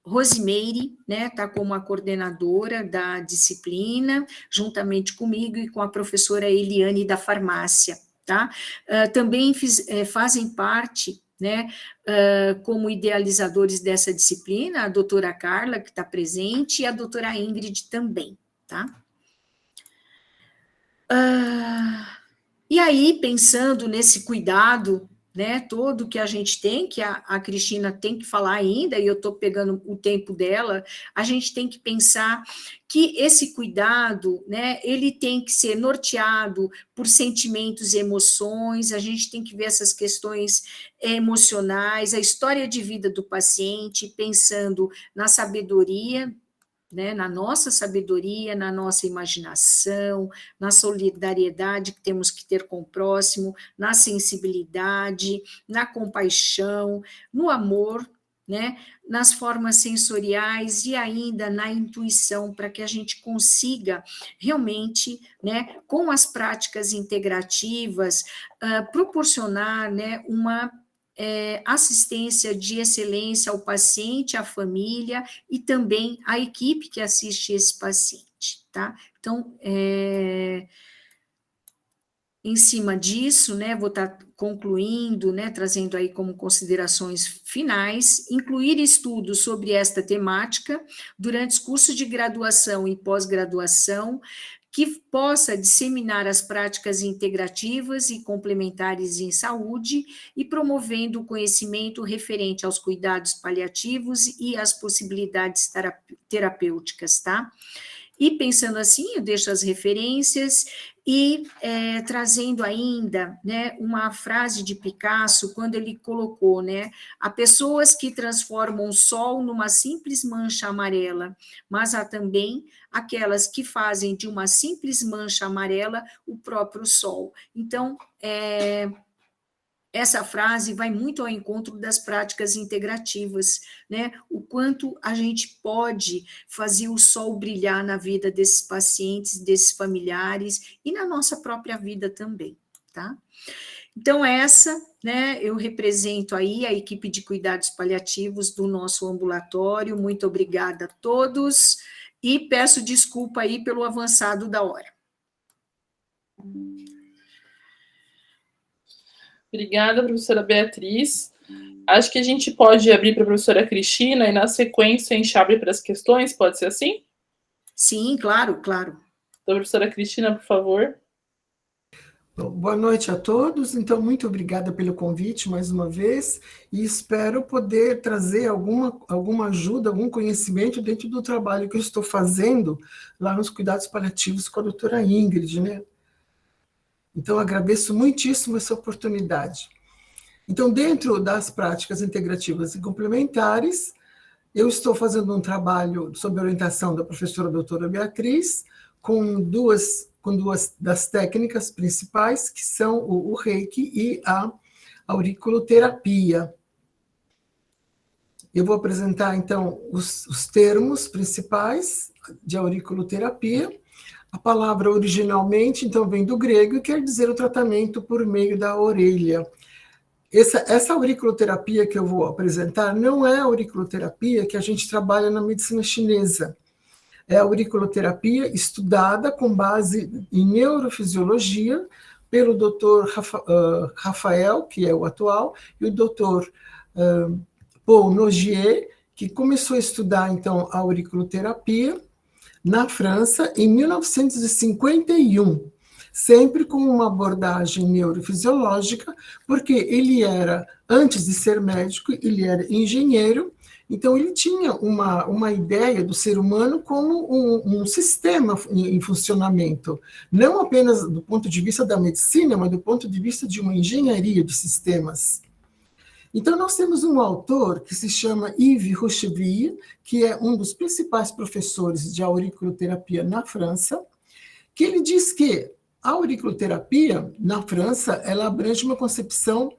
Rosimeire, né, está como a coordenadora da disciplina, juntamente comigo e com a professora Eliane da farmácia, tá? Também fazem parte, né, como idealizadores dessa disciplina, a doutora Carla, que está presente, e a doutora Ingrid também, tá? E aí, pensando nesse cuidado, né, todo que a gente tem, que a Cristina tem que falar ainda, e eu estou pegando o tempo dela, a gente tem que pensar que esse cuidado, né, ele tem que ser norteado por sentimentos e emoções, a gente tem que ver essas questões emocionais, a história de vida do paciente, pensando na sabedoria, né, na nossa sabedoria, na nossa imaginação, na solidariedade que temos que ter com o próximo, na sensibilidade, na compaixão, no amor, né, nas formas sensoriais e ainda na intuição, para que a gente consiga realmente, né, com as práticas integrativas, proporcionar, né, uma assistência de excelência ao paciente, à família e também à equipe que assiste esse paciente, tá? Então, em cima disso, né, vou estar concluindo, né, trazendo aí como considerações finais, incluir estudos sobre esta temática durante os cursos de graduação e pós-graduação, que possa disseminar as práticas integrativas e complementares em saúde e promovendo o conhecimento referente aos cuidados paliativos e às possibilidades terapêuticas, tá? E pensando assim, eu deixo as referências e trazendo ainda, né, uma frase de Picasso, quando ele colocou, né, há pessoas que transformam o sol numa simples mancha amarela, mas há também aquelas que fazem de uma simples mancha amarela o próprio sol. Então, essa frase vai muito ao encontro das práticas integrativas, né? O quanto a gente pode fazer o sol brilhar na vida desses pacientes, desses familiares e na nossa própria vida também, tá? Então, né, eu represento aí a equipe de cuidados paliativos do nosso ambulatório. Muito obrigada a todos e peço desculpa aí pelo avançado da hora.
Obrigada, professora Beatriz. Acho que a gente pode abrir para a professora Cristina e, na sequência, a gente abre para as questões, pode ser assim?
Sim, claro, claro.
Então, professora Cristina, por favor.
Boa noite a todos. Então, muito obrigada pelo convite mais uma vez e espero poder trazer alguma ajuda, algum conhecimento dentro do trabalho que eu estou fazendo lá nos cuidados paliativos com a doutora Ingrid, né? Então, agradeço muitíssimo essa oportunidade. Então, dentro das práticas integrativas e complementares, eu estou fazendo um trabalho sob orientação da professora doutora Beatriz, com duas das técnicas principais, que são o Reiki e a auriculoterapia. Eu vou apresentar, então, os termos principais de auriculoterapia. A palavra originalmente, então, vem do grego e quer dizer o tratamento por meio da orelha. Essa auriculoterapia que eu vou apresentar não é a auriculoterapia que a gente trabalha na medicina chinesa. É a auriculoterapia estudada com base em neurofisiologia pelo Dr. Rafael, que é o atual, e o Dr. Paul Nogier, que começou a estudar, então, a auriculoterapia na França em 1951, sempre com uma abordagem neurofisiológica, porque ele era, antes de ser médico, ele era engenheiro, então ele tinha uma ideia do ser humano como um sistema em funcionamento, não apenas do ponto de vista da medicina, mas do ponto de vista de uma engenharia de sistemas. Então, nós temos um autor que se chama Yves Rocheville, que é um dos principais professores de auriculoterapia na França, que ele diz que a auriculoterapia, na França, ela abrange uma concepção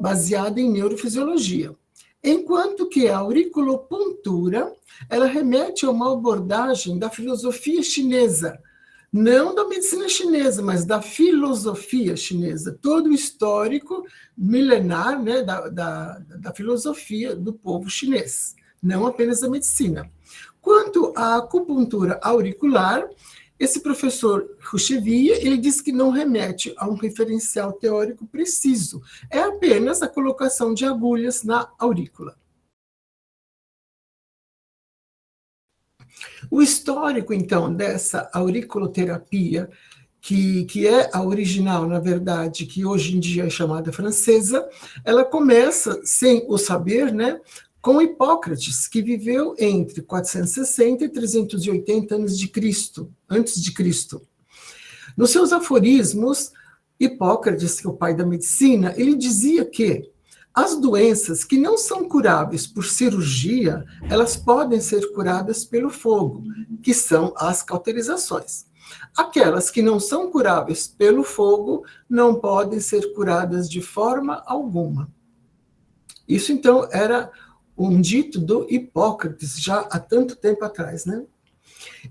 baseada em neurofisiologia, enquanto que a auriculopuntura, ela remete a uma abordagem da filosofia chinesa, não da medicina chinesa, mas da filosofia chinesa, todo o histórico milenar, né, da filosofia do povo chinês, não apenas da medicina. Quanto à acupuntura auricular, esse professor Rocheville, ele diz que não remete a um referencial teórico preciso, é apenas a colocação de agulhas na aurícula. O histórico, então, dessa auriculoterapia, que é a original, na verdade, que hoje em dia é chamada francesa, ela começa, sem o saber, né, com Hipócrates, que viveu entre 460 e 380 anos de Cristo, antes de Cristo. Nos seus aforismos, Hipócrates, que é o pai da medicina, ele dizia que as doenças que não são curáveis por cirurgia, elas podem ser curadas pelo fogo, que são as cauterizações. Aquelas que não são curáveis pelo fogo não podem ser curadas de forma alguma. Isso, então, era um dito do Hipócrates, já há tanto tempo atrás, né?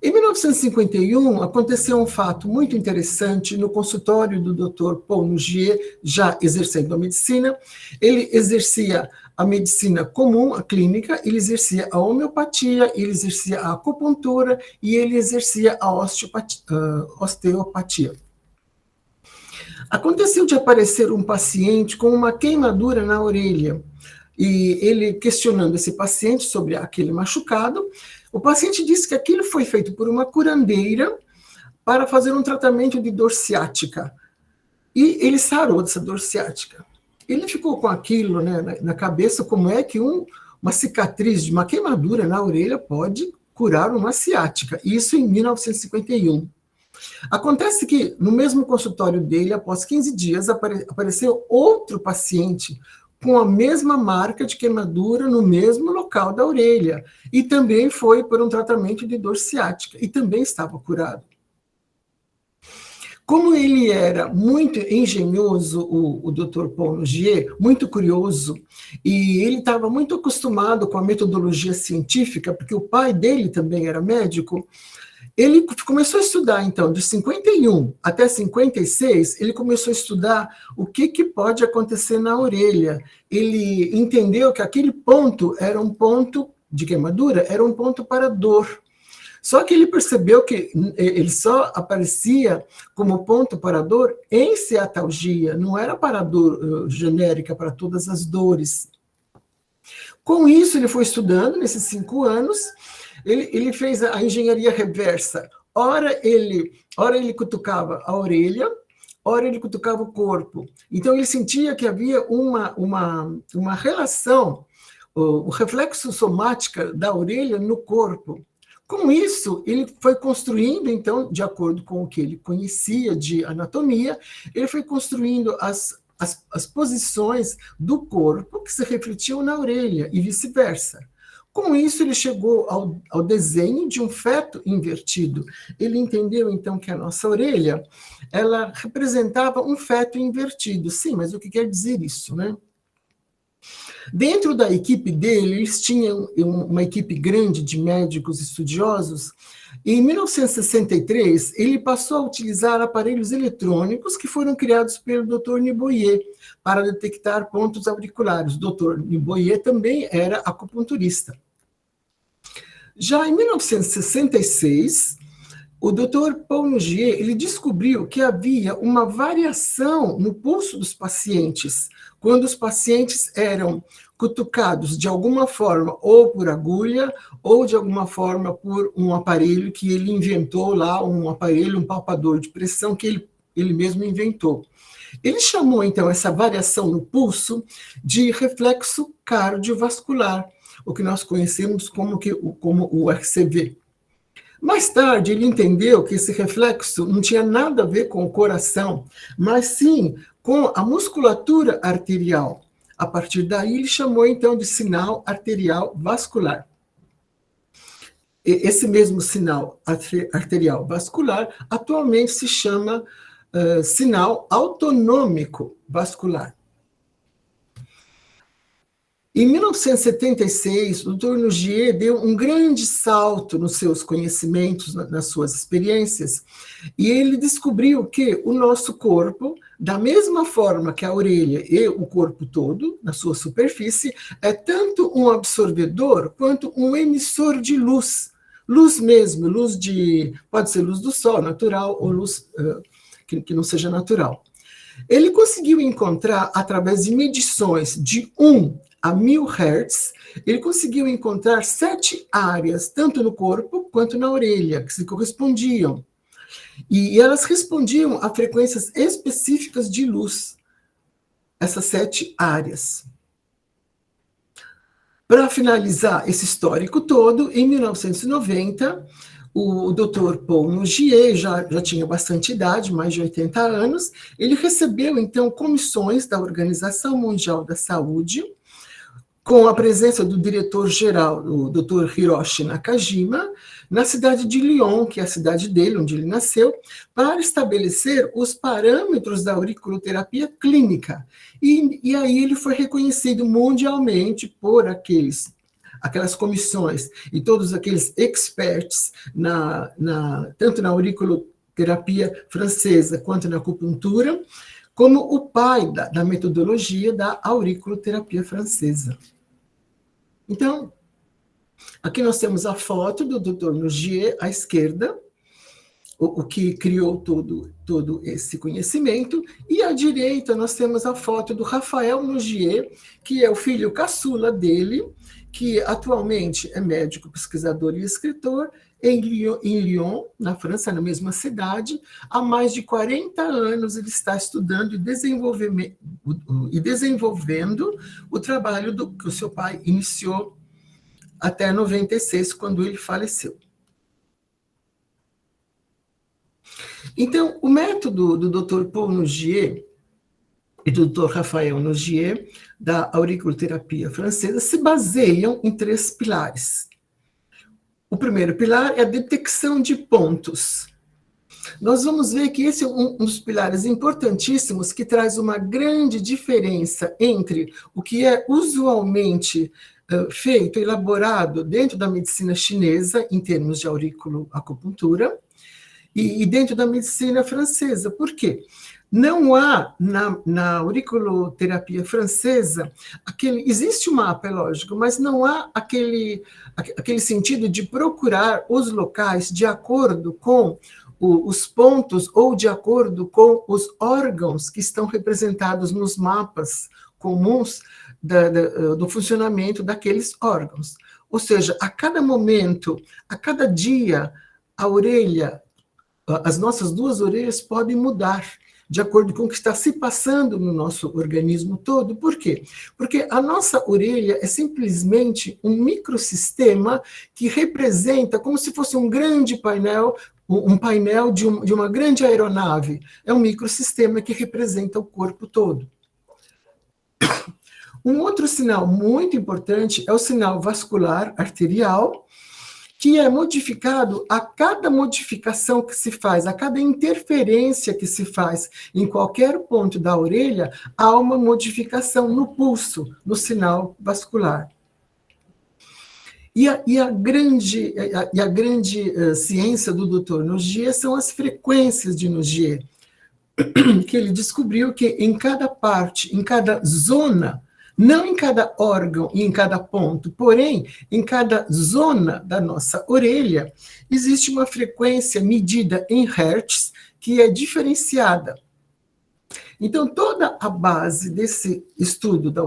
Em 1951, aconteceu um fato muito interessante no consultório do Dr. Paul Nougier, já exercendo a medicina. Ele exercia a medicina comum, a clínica, ele exercia a homeopatia, ele exercia a acupuntura e ele exercia a osteopatia. Aconteceu de aparecer um paciente com uma queimadura na orelha, e ele questionando esse paciente sobre aquele machucado, o paciente disse que aquilo foi feito por uma curandeira para fazer um tratamento de dor ciática. E ele sarou dessa dor ciática. Ele ficou com aquilo, né, na cabeça, como é que uma cicatriz de uma queimadura na orelha pode curar uma ciática. Isso em 1951. Acontece que, no mesmo consultório dele, após 15 dias, apareceu outro paciente com a mesma marca de queimadura no mesmo local da orelha, e também foi por um tratamento de dor ciática, e também estava curado. Como ele era muito engenhoso, o Dr. Paul Nougier, muito curioso, e ele estava muito acostumado com a metodologia científica, porque o pai dele também era médico, ele começou a estudar, então, de 51 até 56, ele começou a estudar o que pode acontecer na orelha. Ele entendeu que aquele ponto era um ponto de queimadura, era um ponto para dor. Só que ele percebeu que ele só aparecia como ponto para dor em ciatalgia, não era para dor genérica, para todas as dores. Com isso, ele foi estudando nesses 5 anos. Ele fez a engenharia reversa. Ora ele cutucava a orelha, ora ele cutucava o corpo. Então, ele sentia que havia uma relação, o reflexo somática da orelha no corpo. Com isso, ele foi construindo, então, de acordo com o que ele conhecia de anatomia, ele foi construindo as posições do corpo que se refletiam na orelha e vice-versa. Com isso, ele chegou ao desenho de um feto invertido. Ele entendeu, então, que a nossa orelha, ela representava um feto invertido. Sim, mas o que quer dizer isso, né? Dentro da equipe dele, eles tinham uma equipe grande de médicos estudiosos, e em 1963, ele passou a utilizar aparelhos eletrônicos que foram criados pelo Dr. Niboyer para detectar pontos auriculares. O Dr. Niboyer também era acupunturista. Já em 1966, o Dr. Paul Nougier, ele descobriu que havia uma variação no pulso dos pacientes, quando os pacientes eram cutucados de alguma forma, ou por agulha, ou de alguma forma por um aparelho que ele inventou lá, um aparelho, um palpador de pressão que ele mesmo inventou. Ele chamou, então, essa variação no pulso de reflexo cardiovascular, o que nós conhecemos como o RCV. Mais tarde, ele entendeu que esse reflexo não tinha nada a ver com o coração, mas sim com a musculatura arterial. A partir daí, ele chamou, então, de sinal arterial vascular. Esse mesmo sinal arterial vascular atualmente se chama sinal autonômico vascular. Em 1976, o Dr. Nougier deu um grande salto nos seus conhecimentos, nas suas experiências, e ele descobriu que o nosso corpo, da mesma forma que a orelha e o corpo todo, na sua superfície, é tanto um absorvedor quanto um emissor de luz. Luz mesmo, pode ser luz do sol, natural, ou luz que não seja natural. Ele conseguiu encontrar, através de medições de 1 a 1000 Hz, ele conseguiu encontrar 7 áreas, tanto no corpo quanto na orelha, que se correspondiam. E elas respondiam a frequências específicas de luz, essas 7 áreas. Para finalizar esse histórico todo, em 1990, o Dr. Paul Nougier já tinha bastante idade, mais de 80 anos, ele recebeu, então, comissões da Organização Mundial da Saúde, com a presença do diretor-geral, o Dr. Hiroshi Nakajima, na cidade de Lyon, que é a cidade dele, onde ele nasceu, para estabelecer os parâmetros da auriculoterapia clínica. E aí ele foi reconhecido mundialmente por aquelas comissões e todos aqueles experts, tanto na auriculoterapia francesa quanto na acupuntura, como o pai da metodologia da auriculoterapia francesa. Então, aqui nós temos a foto do Dr. Nogier, à esquerda, o que criou todo esse conhecimento, e à direita nós temos a foto do Rafael Nogier, que é o filho caçula dele, que atualmente é médico, pesquisador e escritor, em Lyon, na França, na mesma cidade. Há mais de 40 anos ele está estudando e desenvolvendo o trabalho que o seu pai iniciou até 96, quando ele faleceu. Então, o método do Dr. Paul Nogier e do Dr. Rafael Nogier, da auriculoterapia francesa, se baseiam em 3 pilares. O primeiro pilar é a detecção de pontos. Nós vamos ver que esse é um dos pilares importantíssimos que traz uma grande diferença entre o que é usualmente feito, elaborado dentro da medicina chinesa, em termos de auriculoacupuntura, e dentro da medicina francesa. Por quê? Não há, na auriculoterapia francesa, existe um mapa, é lógico, mas não há aquele sentido de procurar os locais de acordo com os pontos ou de acordo com os órgãos que estão representados nos mapas comuns do funcionamento daqueles órgãos. Ou seja, a cada momento, a cada dia, a orelha, as nossas 2 orelhas podem mudar de acordo com o que está se passando no nosso organismo todo. Por quê? Porque a nossa orelha é simplesmente um microsistema que representa como se fosse um grande painel, um painel de uma grande aeronave. É um microsistema que representa o corpo todo. Um outro sinal muito importante é o sinal vascular arterial, que é modificado a cada modificação que se faz, a cada interferência que se faz em qualquer ponto da orelha, há uma modificação no pulso, no sinal vascular. E a grande ciência do Dr. Nogier são as frequências de Nogier, que ele descobriu que em cada parte, em cada zona, não em cada órgão e em cada ponto, porém, em cada zona da nossa orelha, existe uma frequência medida em hertz que é diferenciada. Então, toda a base desse estudo da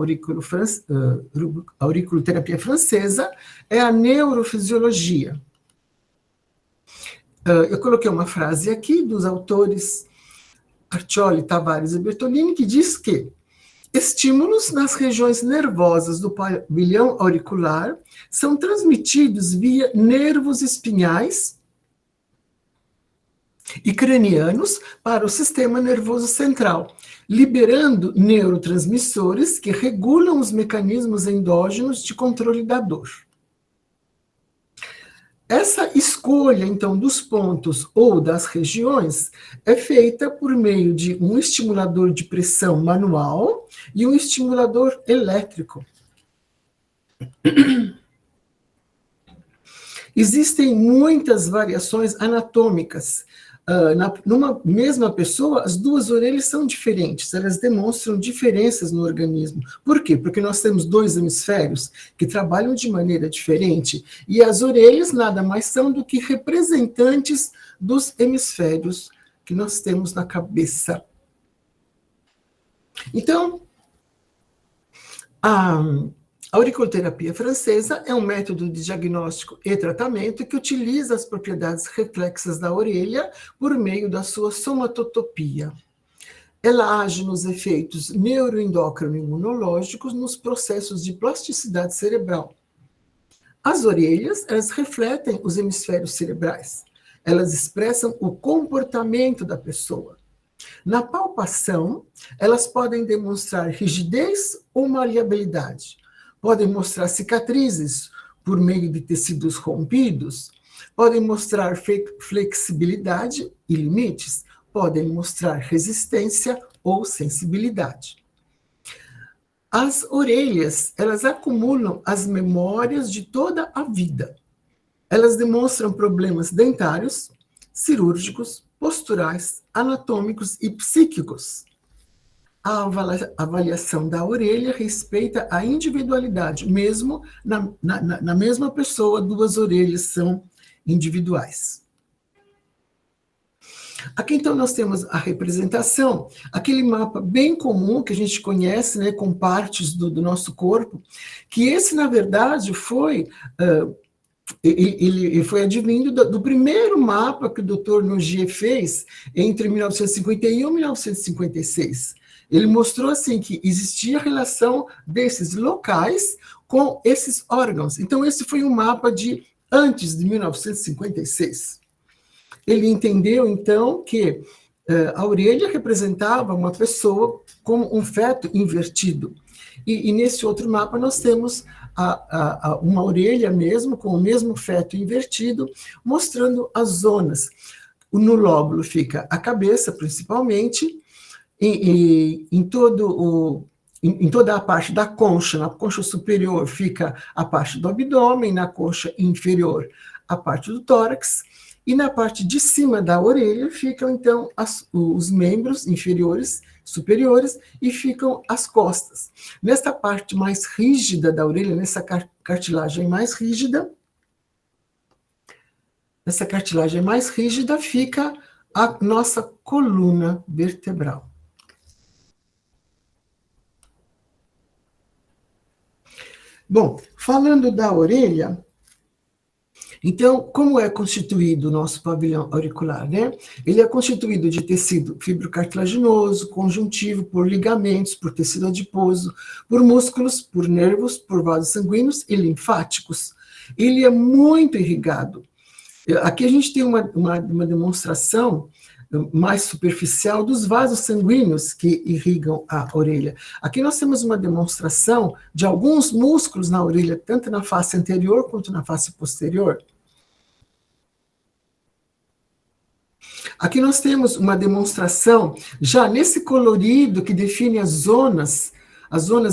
auriculoterapia francesa é a neurofisiologia. Eu coloquei uma frase aqui dos autores Artioli, Tavares e Bertolini, que diz que estímulos nas regiões nervosas do pavilhão auricular são transmitidos via nervos espinhais e cranianos para o sistema nervoso central, liberando neurotransmissores que regulam os mecanismos endógenos de controle da dor. Essa escolha, então, dos pontos ou das regiões é feita por meio de um estimulador de pressão manual e um estimulador elétrico. Existem muitas variações anatômicas. Numa mesma pessoa, as 2 orelhas são diferentes, elas demonstram diferenças no organismo. Por quê? Porque nós temos 2 hemisférios que trabalham de maneira diferente, e as orelhas nada mais são do que representantes dos hemisférios que nós temos na cabeça. Então, a auriculoterapia francesa é um método de diagnóstico e tratamento que utiliza as propriedades reflexas da orelha por meio da sua somatotopia. Ela age nos efeitos neuroendócrino-imunológicos nos processos de plasticidade cerebral. As orelhas, elas refletem os hemisférios cerebrais. Elas expressam o comportamento da pessoa. Na palpação, elas podem demonstrar rigidez ou maleabilidade. podem mostrar cicatrizes por meio de tecidos rompidos, podem mostrar flexibilidade e limites, podem mostrar resistência ou sensibilidade. As orelhas, elas acumulam as memórias de toda a vida. Elas demonstram problemas dentários, cirúrgicos, posturais, anatômicos e psíquicos. A avaliação da orelha respeita a individualidade, mesmo na mesma pessoa, duas orelhas são individuais. Aqui, então, nós temos a representação, aquele mapa bem comum que a gente conhece, né, com partes do nosso corpo, que esse, na verdade, ele foi advindo do primeiro mapa que o Dr. Nogier fez entre 1951 e 1956. Ele mostrou, assim, que existia relação desses locais com esses órgãos. Então, esse foi um mapa de antes de 1956. Ele entendeu, então, que a orelha representava uma pessoa como um feto invertido. E nesse outro mapa nós temos uma orelha mesmo, com o mesmo feto invertido, mostrando as zonas. No lóbulo fica a cabeça, principalmente, em toda a parte da concha, na concha superior fica a parte do abdômen, na concha inferior a parte do tórax, e na parte de cima da orelha ficam, então, os membros inferiores, superiores, e ficam as costas. Nessa parte mais rígida da orelha, nessa cartilagem mais rígida, fica a nossa coluna vertebral. Bom, falando da orelha, então, como é constituído o nosso pavilhão auricular, né? Ele é constituído de tecido fibrocartilaginoso, conjuntivo, por ligamentos, por tecido adiposo, por músculos, por nervos, por vasos sanguíneos e linfáticos. Ele é muito irrigado. Aqui a gente tem uma demonstração mais superficial dos vasos sanguíneos que irrigam a orelha. Aqui nós temos uma demonstração de alguns músculos na orelha, tanto na face anterior quanto na face posterior. Aqui nós temos uma demonstração, já nesse colorido que define as zonas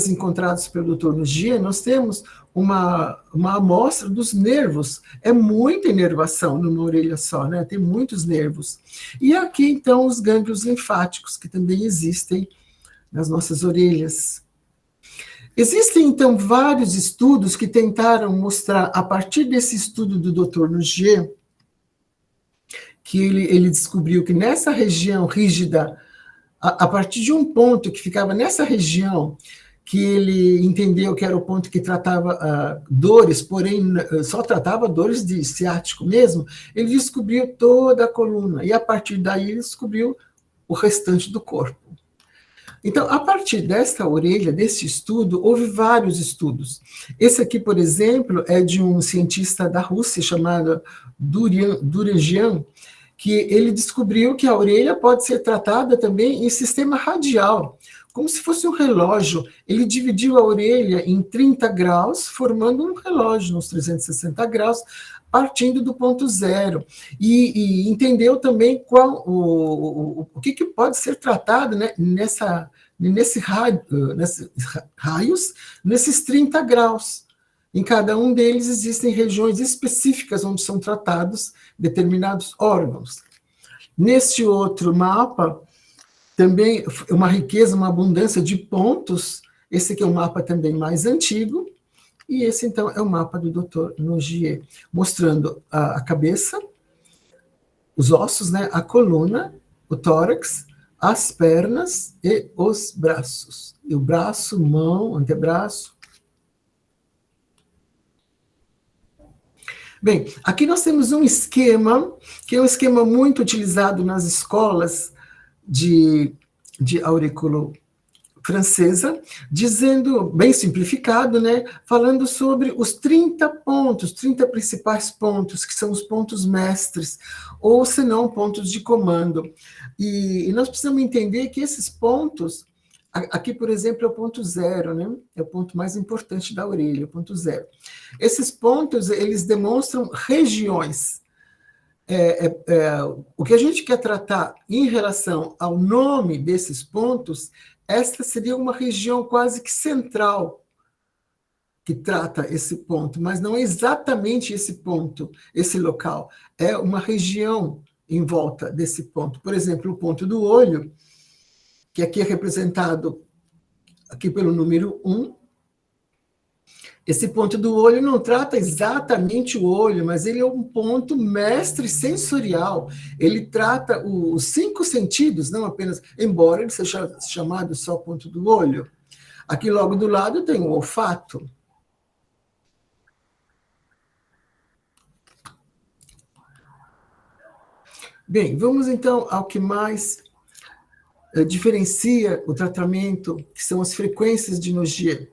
encontradas pelo Dr. Nogier, nós temos uma amostra dos nervos. É muita inervação numa orelha só, né? Tem muitos nervos. E aqui, então, os gânglios linfáticos, que também existem nas nossas orelhas. Existem, então, vários estudos que tentaram mostrar, a partir desse estudo do Dr. Nogier, que ele descobriu que nessa região rígida, a partir de um ponto que ficava nessa região, que ele entendeu que era o ponto que tratava dores, porém só tratava dores de ciático mesmo, ele descobriu toda a coluna, e a partir daí ele descobriu o restante do corpo. Então, a partir desta orelha, desse estudo, houve vários estudos. Esse aqui, por exemplo, é de um cientista da Rússia chamado Duregian, que ele descobriu que a orelha pode ser tratada também em sistema radial, como se fosse um relógio. Ele dividiu a orelha em 30 graus, formando um relógio nos 360 graus, partindo do ponto zero. E entendeu também o que pode ser tratado, né, nesses raios, nesses 30 graus. Em cada um deles existem regiões específicas onde são tratados determinados órgãos. Neste outro mapa, também uma riqueza, uma abundância de pontos. Esse aqui é um mapa também mais antigo, e esse, então, é o mapa do Dr. Nogier, mostrando a cabeça, os ossos, né, a coluna, o tórax, as pernas e os braços. E o braço, mão, antebraço. Bem, aqui nós temos um esquema, que é um esquema muito utilizado nas escolas de aurículo francesa, dizendo, bem simplificado, né, falando sobre os 30 pontos, 30 principais pontos, que são os pontos mestres, ou senão pontos de comando. E nós precisamos entender que esses pontos, Aqui, por exemplo, é o ponto zero, né? É o ponto mais importante da orelha, o ponto zero. Esses pontos, eles demonstram regiões. O que a gente quer tratar em relação ao nome desses pontos, esta seria uma região quase que central que trata esse ponto, mas não é exatamente esse ponto, esse local. É uma região em volta desse ponto. Por exemplo, o ponto do olho, que aqui é representado aqui pelo número 1. Esse ponto do olho não trata exatamente o olho, mas ele é um ponto mestre sensorial. Ele trata os 5 sentidos, não apenas, embora ele seja chamado só ponto do olho. Aqui logo do lado tem o olfato. Bem, vamos então ao que mais diferencia o tratamento, que são as frequências de Nogier.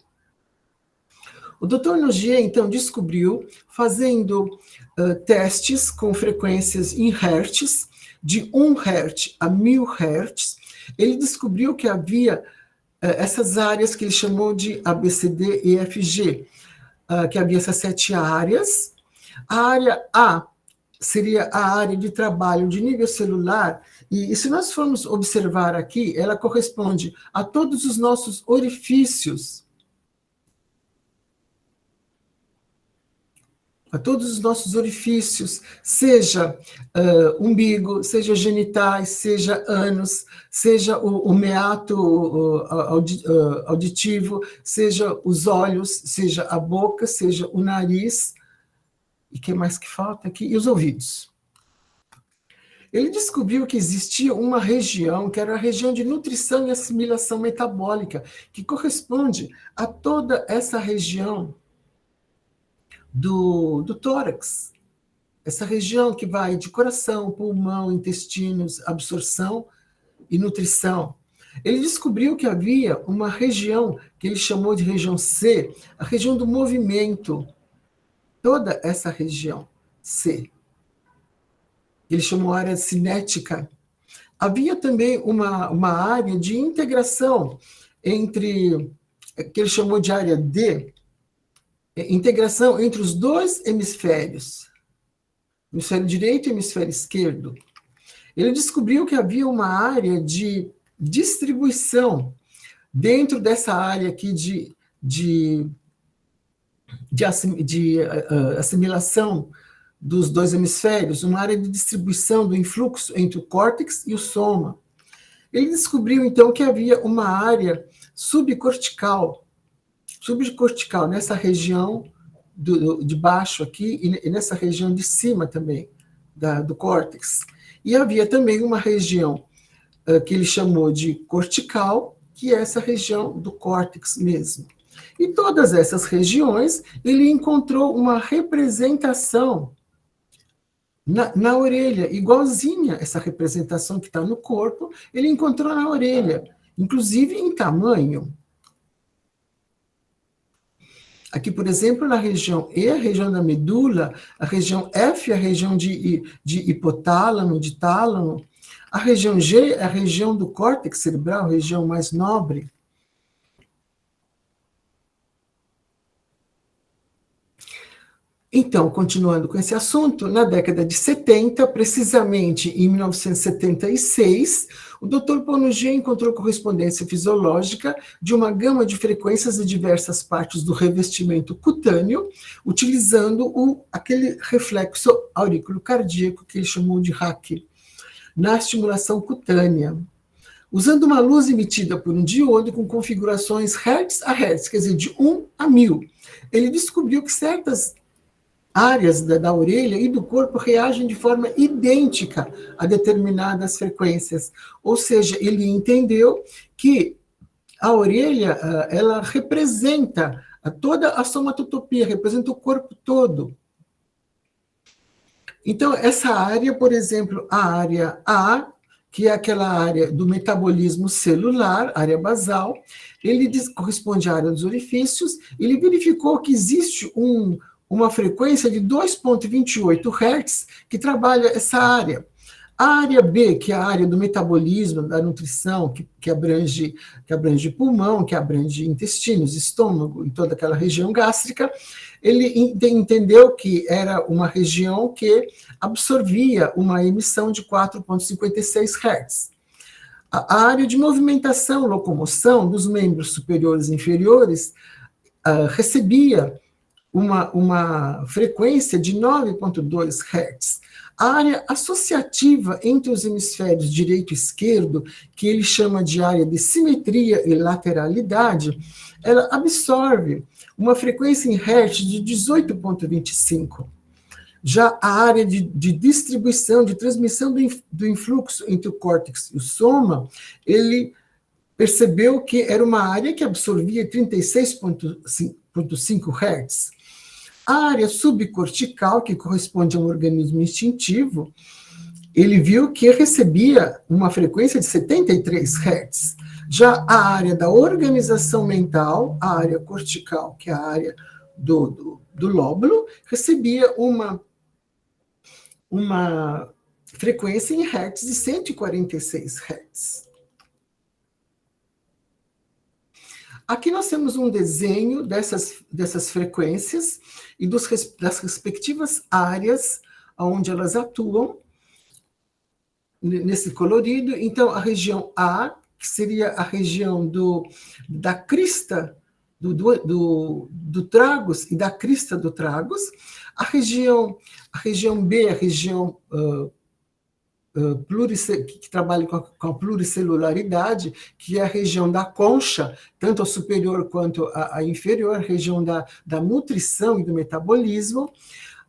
O Dr. Nogier, então, descobriu, fazendo testes com frequências em hertz, de 1 Hz a 1000 Hz, ele descobriu que havia essas áreas que ele chamou de ABCD e EFG, que havia essas 7 áreas. A área A seria a área de trabalho de nível celular, e se nós formos observar aqui, ela corresponde a todos os nossos orifícios, seja umbigo, seja genitais, seja ânus, seja o meato auditivo, seja os olhos, seja a boca, seja o nariz, e o que mais que falta aqui? E os ouvidos. Ele descobriu que existia uma região, que era a região de nutrição e assimilação metabólica, que corresponde a toda essa região do tórax, essa região que vai de coração, pulmão, intestinos, absorção e nutrição. Ele descobriu que havia uma região que ele chamou de região C, a região do movimento, toda essa região C. Ele chamou área cinética. Havia também uma área de integração entre, que ele chamou de área D, integração entre os 2 hemisférios, hemisfério direito e hemisfério esquerdo. Ele descobriu que havia uma área de distribuição dentro dessa área aqui de assimilação dos 2 hemisférios, uma área de distribuição do influxo entre o córtex e o soma. Ele descobriu, então, que havia uma área subcortical, nessa região de baixo aqui e nessa região de cima também, do córtex. E havia também uma região que ele chamou de cortical, que é essa região do córtex mesmo. E todas essas regiões, ele encontrou uma representação na orelha, igualzinha essa representação que está no corpo, ele encontrou na orelha, inclusive em tamanho. Aqui, por exemplo, na região E, a região da medula, a região F, a região de hipotálamo, de tálamo, a região G é a região do córtex cerebral, a região mais nobre. Então, continuando com esse assunto, na década de 70, precisamente em 1976, o Dr. Paul Nogier encontrou correspondência fisiológica de uma gama de frequências de diversas partes do revestimento cutâneo, utilizando aquele reflexo aurículo cardíaco que ele chamou de RAC, na estimulação cutânea, usando uma luz emitida por um diodo com configurações hertz a hertz, quer dizer, de 1 a 1000. Ele descobriu que certas áreas da orelha e do corpo reagem de forma idêntica a determinadas frequências. Ou seja, ele entendeu que a orelha, ela representa toda a somatotopia, representa o corpo todo. Então, essa área, por exemplo, a área A, que é aquela área do metabolismo celular, área basal, ele corresponde à área dos orifícios, ele verificou que existe uma frequência de 2,28 Hz que trabalha essa área. A área B, que é a área do metabolismo, da nutrição, que abrange pulmão, que abrange intestinos, estômago e toda aquela região gástrica, ele entendeu que era uma região que absorvia uma emissão de 4,56 Hz. A área de movimentação, locomoção dos membros superiores e inferiores recebia uma frequência de 9,2 Hz. A área associativa entre os hemisférios direito e esquerdo, que ele chama de área de simetria e lateralidade, ela absorve uma frequência em Hz de 18,25. Já a área de distribuição, de transmissão do influxo entre o córtex e o soma, ele percebeu que era uma área que absorvia 36,5 Hz. A área subcortical, que corresponde a um organismo instintivo, ele viu que recebia uma frequência de 73 Hz. Já a área da organização mental, a área cortical, que é a área do lóbulo, recebia uma frequência em Hz de 146 Hz. Aqui nós temos um desenho dessas frequências e das respectivas áreas onde elas atuam, nesse colorido. Então, a região A, que seria a região da crista do tragus e da crista do tragus, a região B, a região que trabalha com a pluricelularidade, que é a região da concha, tanto a superior quanto a inferior, a região da nutrição e do metabolismo.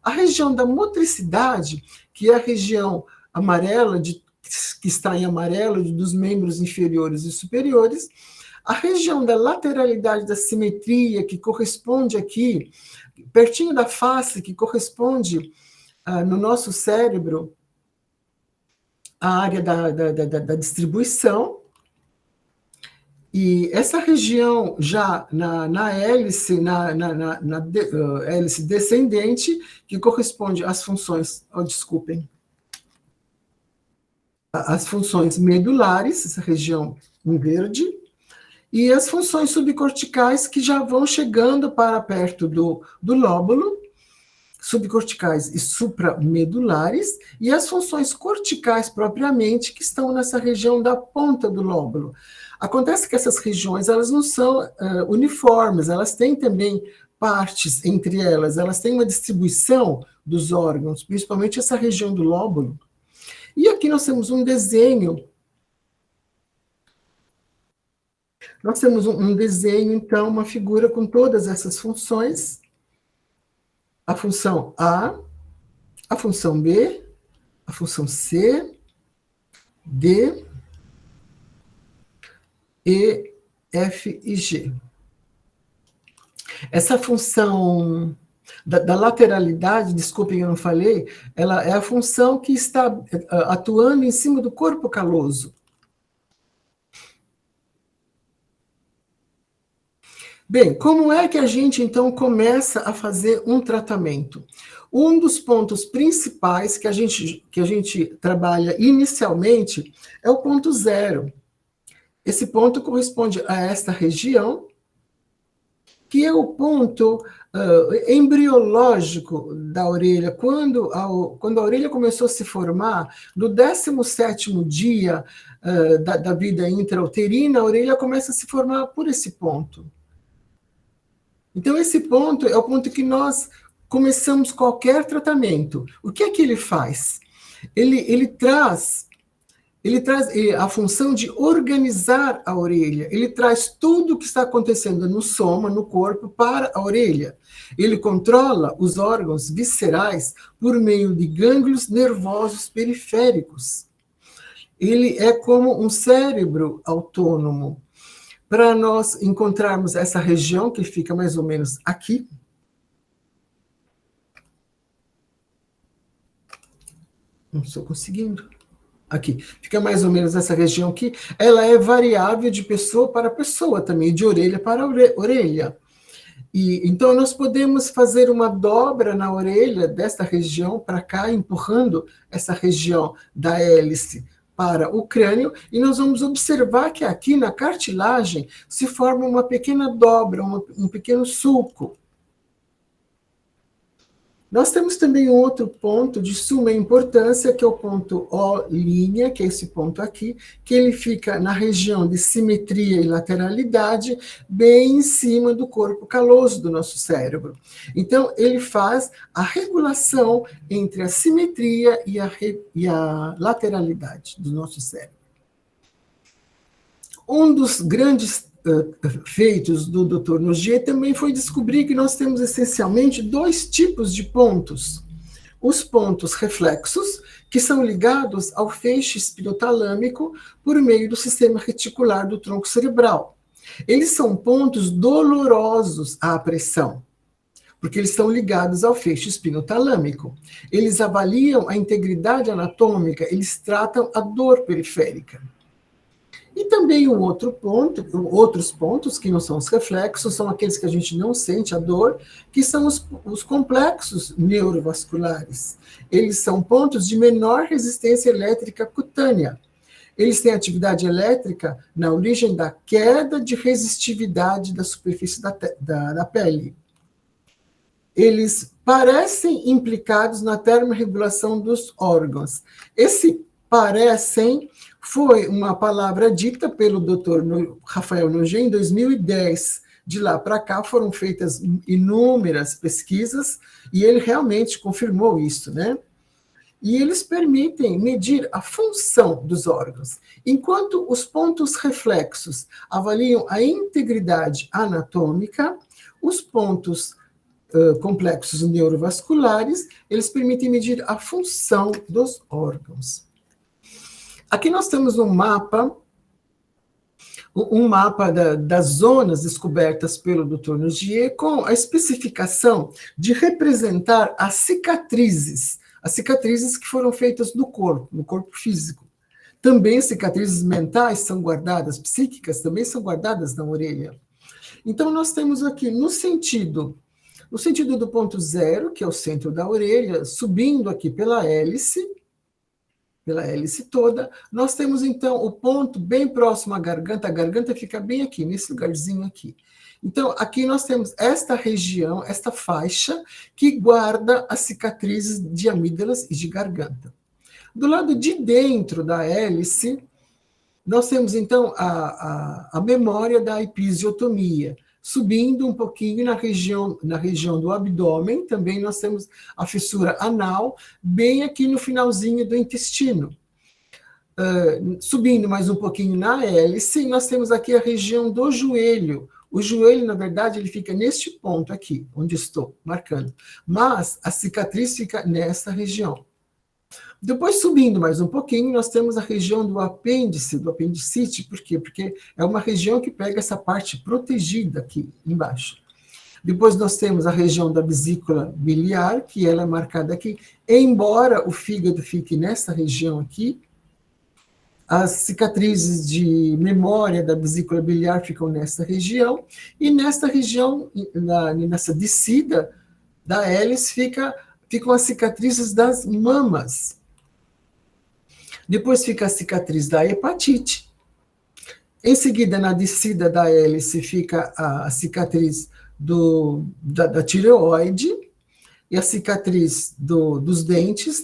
A região da motricidade, que é a região amarela, que está em amarelo, dos membros inferiores e superiores. A região da lateralidade, da simetria, que corresponde aqui, pertinho da face, que corresponde no nosso cérebro, a área da distribuição, e essa região já na hélice, hélice descendente, que corresponde às funções, desculpem, as funções medulares, essa região em verde, e as funções subcorticais que já vão chegando para perto do lóbulo, subcorticais e supramedulares, e as funções corticais propriamente, que estão nessa região da ponta do lóbulo. Acontece que essas regiões, elas não são uniformes, elas têm também partes entre elas têm uma distribuição dos órgãos, principalmente essa região do lóbulo. E aqui nós temos um desenho. Nós temos um desenho, então, uma figura com todas essas funções. A função A, a função B, a função C, D, E, F e G. Essa função da lateralidade, desculpem, eu não falei, ela é a função que está atuando em cima do corpo caloso. Bem, como é que a gente, então, começa a fazer um tratamento? Um dos pontos principais que a gente trabalha inicialmente é o ponto 0. Esse ponto corresponde a esta região, que é o ponto embriológico da orelha. Quando a orelha começou a se formar, no 17º dia da vida intrauterina, a orelha começa a se formar por esse ponto. Então, esse ponto é o ponto que nós começamos qualquer tratamento. O que é que ele faz? Ele traz a função de organizar a orelha. Ele traz tudo o que está acontecendo no soma, no corpo, para a orelha. Ele controla os órgãos viscerais por meio de gânglios nervosos periféricos. Ele é como um cérebro autônomo. Para nós encontrarmos essa região, que fica mais ou menos aqui, não estou conseguindo. Aqui, fica mais ou menos essa região aqui. Ela é variável de pessoa para pessoa também, de orelha para orelha. E então nós podemos fazer uma dobra na orelha desta região para cá, empurrando essa região da hélice para o crânio, e nós vamos observar que aqui na cartilagem se forma uma pequena dobra, um pequeno sulco. Nós temos também um outro ponto de suma importância, que é o ponto O', que é esse ponto aqui, que ele fica na região de simetria e lateralidade, bem em cima do corpo caloso do nosso cérebro. Então, ele faz a regulação entre a simetria e a lateralidade do nosso cérebro. Um dos grandes feitos do Dr. Nogier também foi descobrir que nós temos essencialmente 2 tipos de pontos. Os pontos reflexos, que são ligados ao feixe espinotalâmico por meio do sistema reticular do tronco cerebral. Eles são pontos dolorosos à pressão, porque eles estão ligados ao feixe espinotalâmico. Eles avaliam a integridade anatômica, eles tratam a dor periférica. E também outros pontos, que não são os reflexos, são aqueles que a gente não sente a dor, que são os complexos neurovasculares. Eles são pontos de menor resistência elétrica cutânea. Eles têm atividade elétrica na origem da queda de resistividade da superfície da pele. Eles parecem implicados na termorregulação dos órgãos. Esse parecem foi uma palavra dita pelo Dr. Rafael Nogier em 2010. De lá para cá foram feitas inúmeras pesquisas e ele realmente confirmou isso, né? E eles permitem medir a função dos órgãos. Enquanto os pontos reflexos avaliam a integridade anatômica, os pontos complexos neurovasculares, eles permitem medir a função dos órgãos. Aqui nós temos um mapa das zonas descobertas pelo Dr. Nogier com a especificação de representar as cicatrizes que foram feitas no corpo físico. Também cicatrizes mentais são guardadas, psíquicas também são guardadas na orelha. Então nós temos aqui no sentido do ponto 0, que é o centro da orelha, subindo aqui pela hélice toda, nós temos então o ponto bem próximo à garganta, a garganta fica bem aqui, nesse lugarzinho aqui. Então, aqui nós temos esta região, esta faixa, que guarda as cicatrizes de amígdalas e de garganta. Do lado de dentro da hélice, nós temos então a memória da episiotomia. Subindo um pouquinho na região do abdômen, também nós temos a fissura anal, bem aqui no finalzinho do intestino. Subindo mais um pouquinho na hélice, nós temos aqui a região do joelho. O joelho, na verdade, ele fica neste ponto aqui, onde estou marcando. Mas a cicatriz fica nessa região. Depois, subindo mais um pouquinho, nós temos a região do apêndice, do apendicite. Por quê? Porque é uma região que pega essa parte protegida aqui embaixo. Depois nós temos a região da vesícula biliar, que ela é marcada aqui, embora o fígado fique nessa região aqui. As cicatrizes de memória da vesícula biliar ficam nessa região, e nessa região, nessa descida da hélice, ficam as cicatrizes das mamas. Depois fica a cicatriz da hepatite. Em seguida, na descida da hélice, fica a cicatriz da tireoide e a cicatriz dos dentes,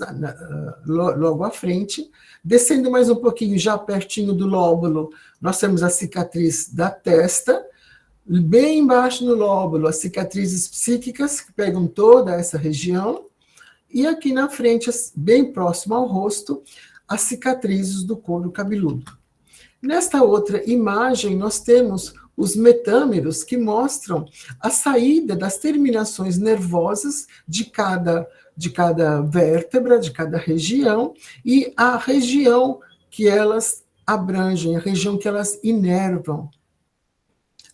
logo à frente. Descendo mais um pouquinho, já pertinho do lóbulo, nós temos a cicatriz da testa. Bem embaixo no lóbulo, as cicatrizes psíquicas, que pegam toda essa região. E aqui na frente, bem próximo ao rosto, as cicatrizes do couro cabeludo. Nesta outra imagem, nós temos os metâmeros, que mostram a saída das terminações nervosas de cada vértebra, de cada região, e a região que elas abrangem, a região que elas inervam.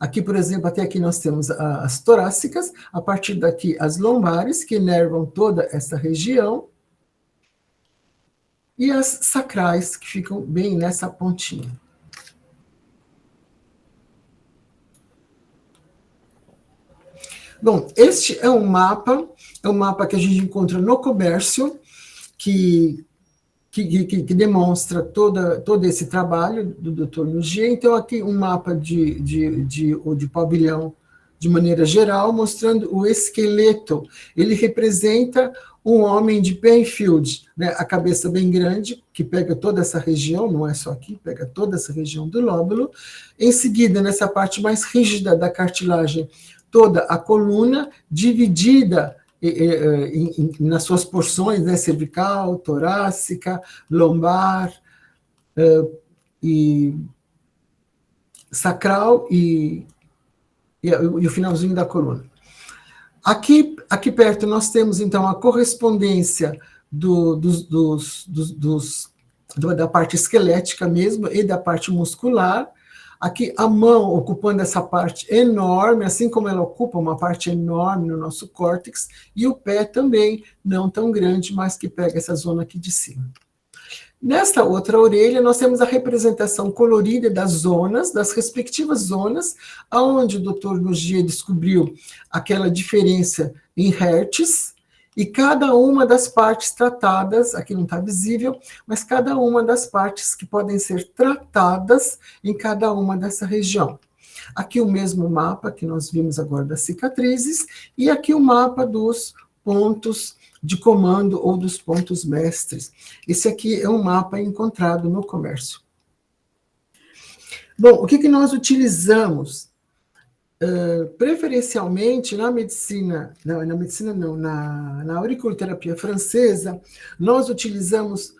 Aqui, por exemplo, até aqui nós temos as torácicas, a partir daqui as lombares, que inervam toda essa região, e as sacrais, que ficam bem nessa pontinha. Bom, este é um mapa que a gente encontra no comércio, que demonstra todo esse trabalho do Dr. Nogier. Então, aqui um mapa de pavilhão de maneira geral, mostrando o esqueleto. Ele representa um homem de Penfield, né? A cabeça bem grande, que pega toda essa região, não é só aqui, pega toda essa região do lóbulo. Em seguida, nessa parte mais rígida da cartilagem, toda a coluna dividida nas suas porções, né, cervical, torácica, lombar, e sacral e o finalzinho da coluna. Aqui perto nós temos, então, a correspondência da parte esquelética mesmo e da parte muscular. Aqui a mão ocupando essa parte enorme, assim como ela ocupa uma parte enorme no nosso córtex, e o pé também, não tão grande, mas que pega essa zona aqui de cima. Nesta outra orelha, nós temos a representação colorida das zonas, das respectivas zonas, onde o Dr. Nogier descobriu aquela diferença em hertz, e cada uma das partes tratadas, aqui não está visível, mas cada uma das partes que podem ser tratadas em cada uma dessa região. Aqui o mesmo mapa que nós vimos agora das cicatrizes, e aqui o mapa dos pontos de comando ou dos pontos mestres. Esse aqui é um mapa encontrado no comércio. Bom, o que nós utilizamos? Preferencialmente na auriculoterapia francesa, nós utilizamos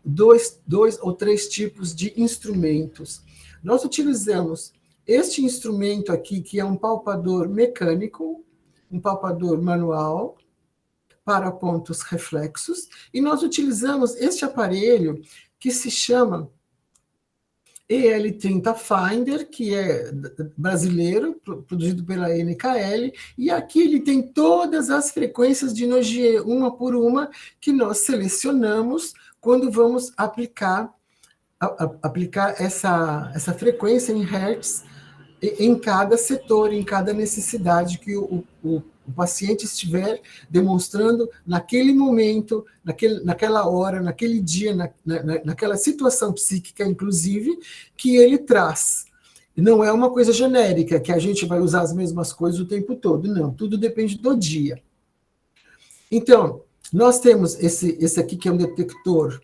dois ou três tipos de instrumentos. Nós utilizamos este instrumento aqui, que é um palpador mecânico, um palpador manual, para pontos reflexos, e nós utilizamos este aparelho que se chama EL30 Finder, que é brasileiro, produzido pela NKL, e aqui ele tem todas as frequências de Nogier, uma por uma, que nós selecionamos quando vamos aplicar essa frequência em hertz em cada setor, em cada necessidade que o paciente estiver demonstrando naquele momento, naquela hora, naquele dia, naquela situação psíquica, inclusive, que ele traz. Não é uma coisa genérica, que a gente vai usar as mesmas coisas o tempo todo, não, tudo depende do dia. Então, nós temos esse aqui, que é um detector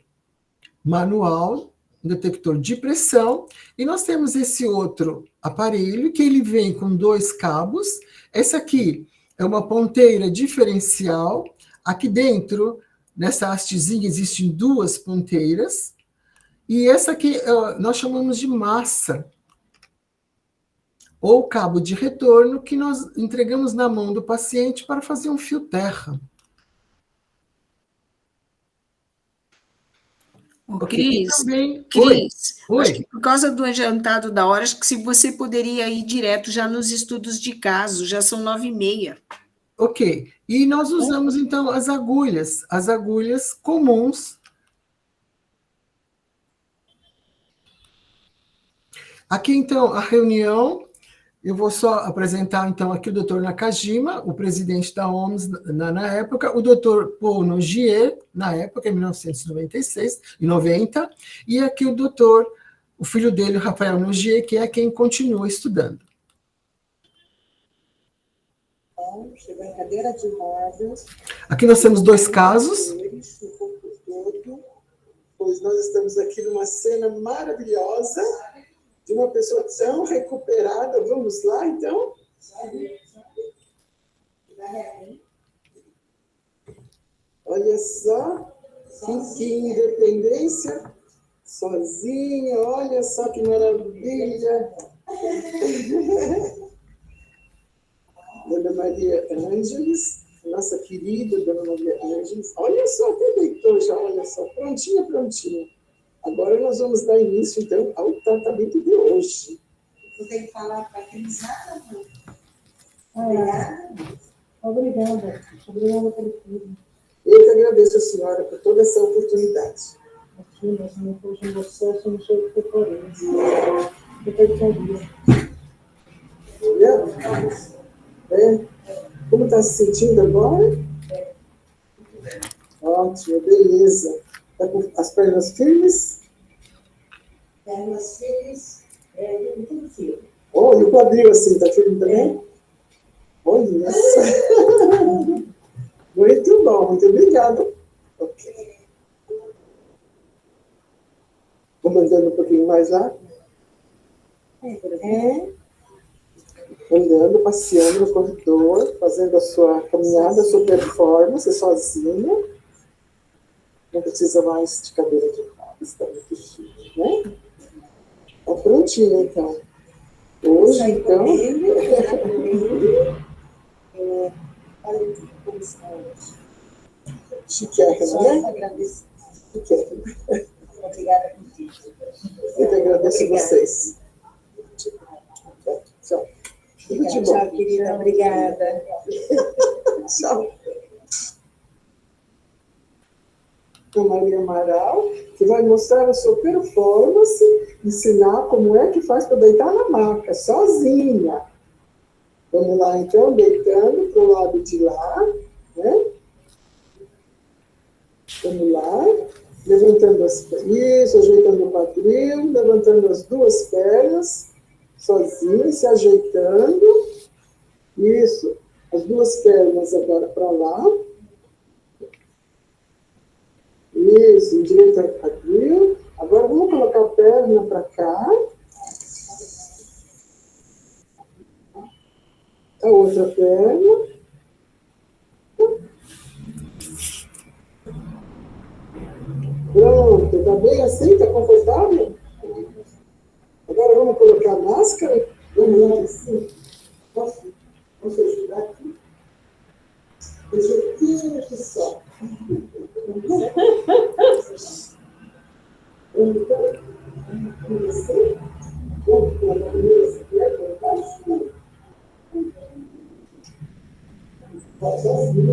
manual, um detector de pressão, e nós temos esse outro aparelho, que ele vem com 2 cabos. Essa aqui é uma ponteira diferencial. Aqui dentro, nessa hastezinha, existem 2 ponteiras. E essa aqui nós chamamos de massa, ou cabo de retorno, que nós entregamos na mão do paciente para fazer um fio terra.
Cris,
também...
Cris,
Oi.
Acho que por causa do adiantado da hora, acho que se você poderia ir direto já nos estudos de caso, já são 9h30.
Ok, e nós usamos então as agulhas comuns. Aqui então a reunião, eu vou só apresentar então aqui o Dr. Nakajima, o presidente da OMS na época, o Dr. Paul Nogier, na época, em 1996 e 90, e aqui o filho dele, o Rafael Nogier, que é quem continua estudando.
Chegou em cadeira de rodas.
Aqui nós temos 2 casos.
Pois nós estamos aqui numa cena maravilhosa de uma pessoa tão recuperada. Vamos lá, então? Olha só, que independência, sozinha, olha só que maravilha. Dona Maria Ângeles, nossa querida Dona Maria Ângeles, olha só, até deitou já, olha só, prontinha. Agora nós vamos dar início, então, ao tratamento de hoje.
Eu tenho que falar para a Crisana,
Obrigada pelo tudo. Eu que agradeço a senhora por toda essa oportunidade. Aqui, nós não temos um processo, não sei o que foi. Eu estou de olha, Como está se sentindo agora? Ótimo, beleza. Está com as pernas firmes?
Pernas firmes, tudo firme.
Oh, e o quadril assim, está firme também? Olha só. Muito bom, muito obrigada. Ok. Vamos andando um pouquinho mais lá? Andando, passeando no corredor, fazendo a sua caminhada, a sua performance sozinha. Não precisa mais de cadeira de rodas, está muito chique, né? Está prontinho, então. Hoje, então... Chiquérrima, né?
Agradeço.
Chiquérrima.
Obrigada por tudo.
Eu que agradeço vocês. Tchau. Tudo de bom.
Tchau, querida. Obrigada.
Tchau. A Maria Amaral, que vai mostrar a sua performance, ensinar como é que faz para deitar na maca, sozinha. Vamos lá, então, deitando para o lado de lá, né? Vamos lá, levantando as pernas, isso, ajeitando o quadril, levantando as duas pernas, sozinho, se ajeitando, isso, as duas pernas agora para lá, isso, endireita o quadril, agora vamos colocar a perna para cá, a outra perna, pronto, está bem assim? Está confortável? Agora vamos colocar a máscara? Vamos lá assim? Posso ajudar aqui? Um jeitinho aqui só. Então, assim? Vamos colocar a mesa aqui, colocar assim. Faz assim.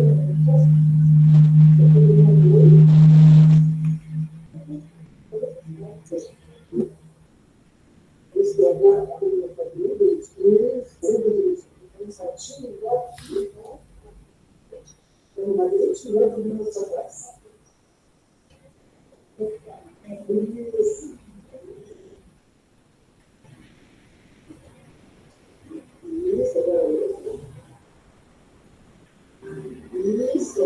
Isso é agora a minha família, isso, um saltinho igual aqui, né? Tem uma leitinha do meu atrás. Isso. Isso, agora isso.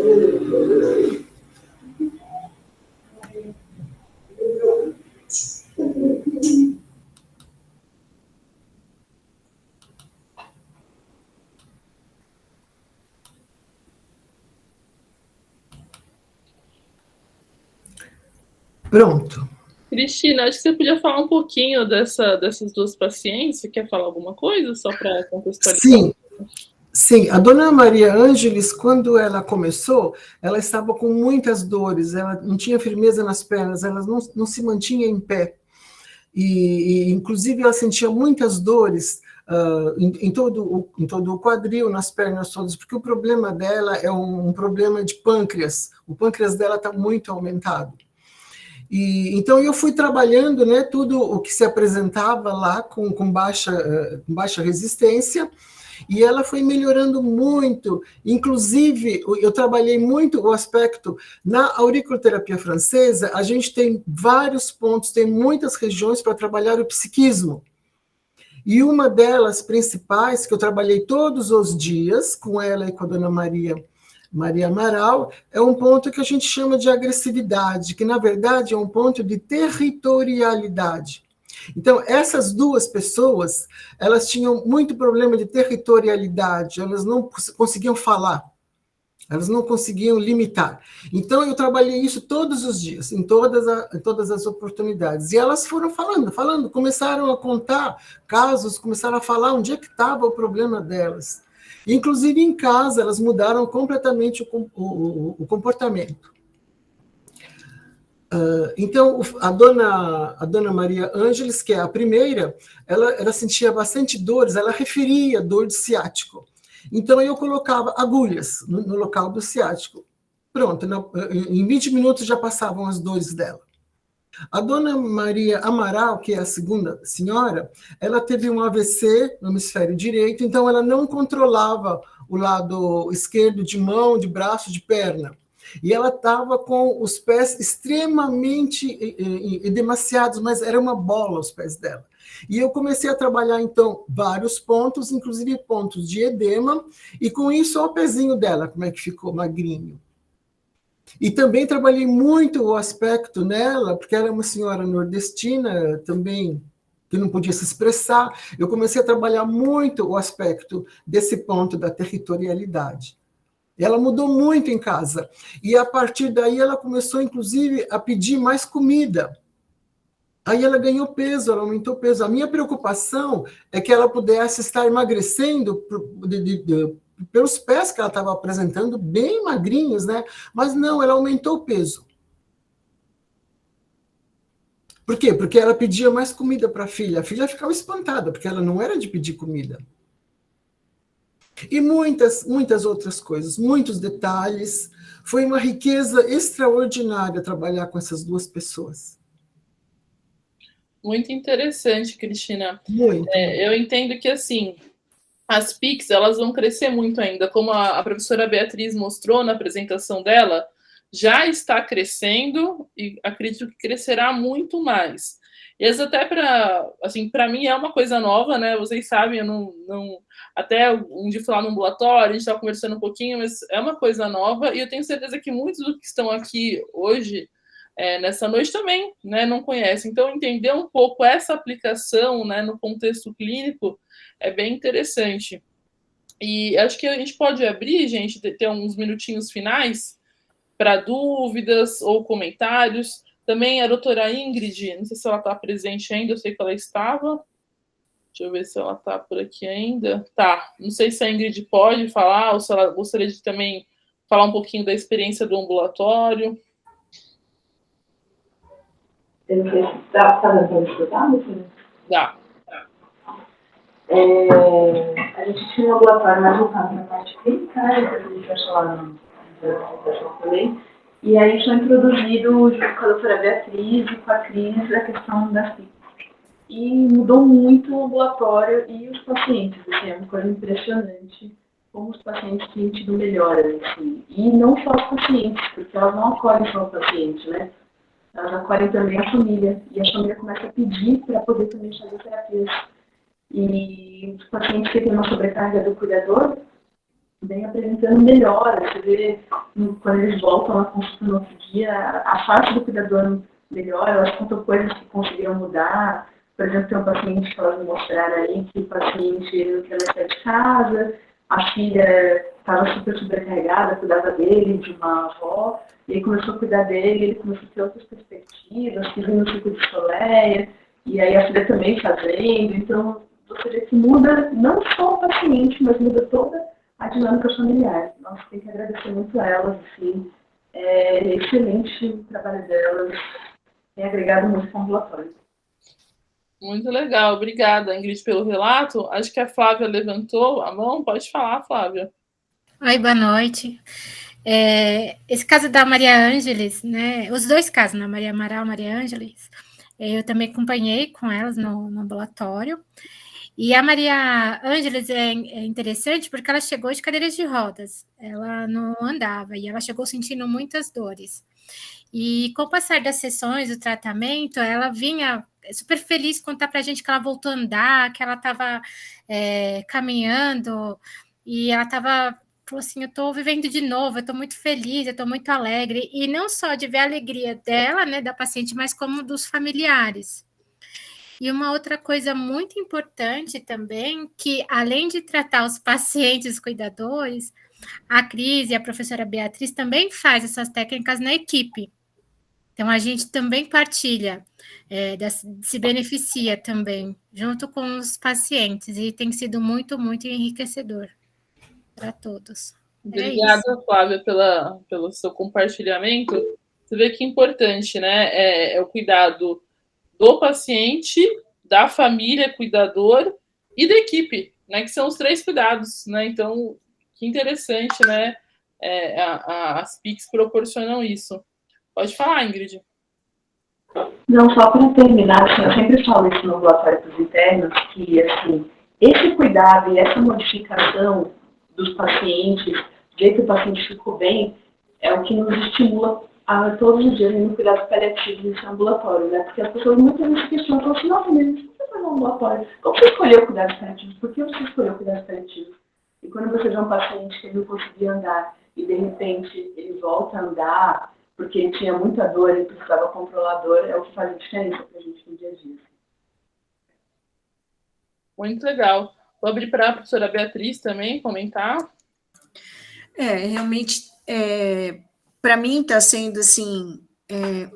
Pronto.
Cristina, acho que você podia falar um pouquinho dessas duas pacientes. Você quer falar alguma coisa, só para contextualizar?
Sim, a dona Maria Ângeles, quando ela começou, ela estava com muitas dores, ela não tinha firmeza nas pernas, ela não se mantinha em pé. Inclusive, ela sentia muitas dores em todo o quadril, nas pernas todas, porque o problema dela é um problema de pâncreas. O pâncreas dela está muito aumentado. Então, eu fui trabalhando, né, tudo o que se apresentava lá com baixa resistência, e ela foi melhorando muito. Inclusive, eu trabalhei muito o aspecto, na auriculoterapia francesa, a gente tem vários pontos, tem muitas regiões para trabalhar o psiquismo. E uma delas principais, que eu trabalhei todos os dias, com ela e com a dona Maria Amaral, é um ponto que a gente chama de agressividade, que na verdade é um ponto de territorialidade. Então, essas duas pessoas, elas tinham muito problema de territorialidade, elas não conseguiam falar, elas não conseguiam limitar. Então, eu trabalhei isso todos os dias, em todas as oportunidades. E elas foram falando, começaram a contar casos, começaram a falar onde é que estava o problema delas. Inclusive, em casa, elas mudaram completamente o comportamento. Então, a dona Maria Ângeles, que é a primeira, ela sentia bastante dores, ela referia dor de ciático. Então, eu colocava agulhas no local do ciático. Pronto, em 20 minutos já passavam as dores dela. A dona Maria Amaral, que é a segunda senhora, ela teve um AVC no hemisfério direito, então ela não controlava o lado esquerdo de mão, de braço, de perna. E ela estava com os pés extremamente edemaciados, mas era uma bola os pés dela. E eu comecei a trabalhar, então, vários pontos, inclusive pontos de edema, e com isso, olha o pezinho dela, como é que ficou magrinho. E também trabalhei muito o aspecto nela, porque ela é uma senhora nordestina também, que não podia se expressar. Eu comecei a trabalhar muito o aspecto desse ponto da territorialidade. Ela mudou muito em casa. E a partir daí ela começou, inclusive, a pedir mais comida. Aí ela ganhou peso, ela aumentou peso. A minha preocupação é que ela pudesse estar emagrecendo pelos pés que ela estava apresentando, bem magrinhos, né? Mas não, ela aumentou o peso. Por quê? Porque ela pedia mais comida para a filha ficava espantada, porque ela não era de pedir comida. E muitas outras coisas, muitos detalhes. Foi uma riqueza extraordinária trabalhar com essas duas pessoas.
Muito interessante, Cristina.
Muito.
Eu entendo que, assim, as PICs, elas vão crescer muito ainda. Como a professora Beatriz mostrou na apresentação dela, já está crescendo e acredito que crescerá muito mais. E até para mim é uma coisa nova, né? Vocês sabem, eu não até um dia fui lá no ambulatório, a gente estava conversando um pouquinho, mas é uma coisa nova e eu tenho certeza que muitos dos que estão aqui hoje, nessa noite também, né, não conhecem. Então, entender um pouco essa aplicação, né, no contexto clínico é bem interessante. E acho que a gente pode abrir, gente, ter uns minutinhos finais para dúvidas ou comentários. Também a doutora Ingrid, não sei se ela está presente ainda, eu sei que ela estava. Deixa eu ver se ela está por aqui ainda. Tá, não sei se a Ingrid pode falar ou se ela gostaria de também falar um pouquinho da experiência do ambulatório.
Eu não sei se está dando para escutar,
Dá.
A gente tinha um ambulatório mais voltado na parte clínica, né? A gente vai falar no também. E aí foi introduzido, junto com a doutora Beatriz e com a Cris, a questão da PIC. E mudou muito o ambulatório e os pacientes. Assim, é uma coisa impressionante como os pacientes têm tido melhoras. Assim. E não só os pacientes, porque elas não acolhem só o paciente, né? Elas acolhem também a família. E a família começa a pedir para poder também fazer terapias. E os pacientes que têm uma sobrecarga do cuidador vem apresentando melhoras. Você vê, quando eles voltam à consulta no outro dia, a face do cuidador melhora, elas contam coisas que conseguiram mudar. Por exemplo, tem um paciente que elas me mostraram aí, que o paciente não queria mais sair de casa, a filha estava super sobrecarregada, cuidava dele, de uma avó, e aí começou a cuidar dele, ele começou a ter outras perspectivas, que vinha no ciclo de soleia, e aí a filha também fazendo. Então, você vê que muda não só o paciente, mas muda toda a dinâmica familiar. Nós temos que agradecer muito a elas, assim, é excelente o trabalho delas, tem agregado muito com o ambulatório.
Muito legal, obrigada, Ingrid, pelo relato. Acho que a Flávia levantou a mão, pode falar, Flávia.
Oi, boa noite. Esse caso da Maria Ângeles, né, os dois casos, né, Maria Amaral e Maria Ângeles, eu também acompanhei com elas no ambulatório. E a Maria Ângeles é interessante porque ela chegou de cadeiras de rodas, ela não andava e ela chegou sentindo muitas dores. E com o passar das sessões, do tratamento, ela vinha super feliz contar para a gente que ela voltou a andar, que ela estava caminhando, e ela falou assim, eu estou vivendo de novo, eu estou muito feliz, eu estou muito alegre, e não só de ver a alegria dela, né, da paciente, mas como dos familiares. E uma outra coisa muito importante também, que além de tratar os pacientes, os cuidadores, a Cris e a professora Beatriz também faz essas técnicas na equipe. Então, a gente também partilha, se beneficia também, junto com os pacientes, e tem sido muito, muito enriquecedor para todos.
Obrigada, Flávia, pelo seu compartilhamento. Você vê que importante, né? É o cuidado do paciente, da família, cuidador e da equipe, né? Que são os 3 cuidados, né? Então, que interessante, né? As PICs proporcionam isso. Pode falar, Ingrid.
Não, só para terminar, assim, eu sempre falo isso no ambulatório para os internos, que assim, esse cuidado e essa modificação dos pacientes, ver que o paciente ficou bem, é o que nos estimula a todos os dias no cuidado paliativo nesse ambulatório, né? Porque as pessoas muitas vezes se questionam, falam assim, nossa, mas por que você foi no ambulatório? Como você escolheu cuidados paliativos? Por que você escolheu cuidados paliativos? E quando você vê um paciente que ele não conseguia andar e de repente ele volta a andar, porque ele tinha muita dor, ele precisava controlar a dor, é o que faz a diferença para a gente no dia a dia.
Muito legal. Vou abrir para a professora Beatriz também comentar.
Realmente, para mim está sendo assim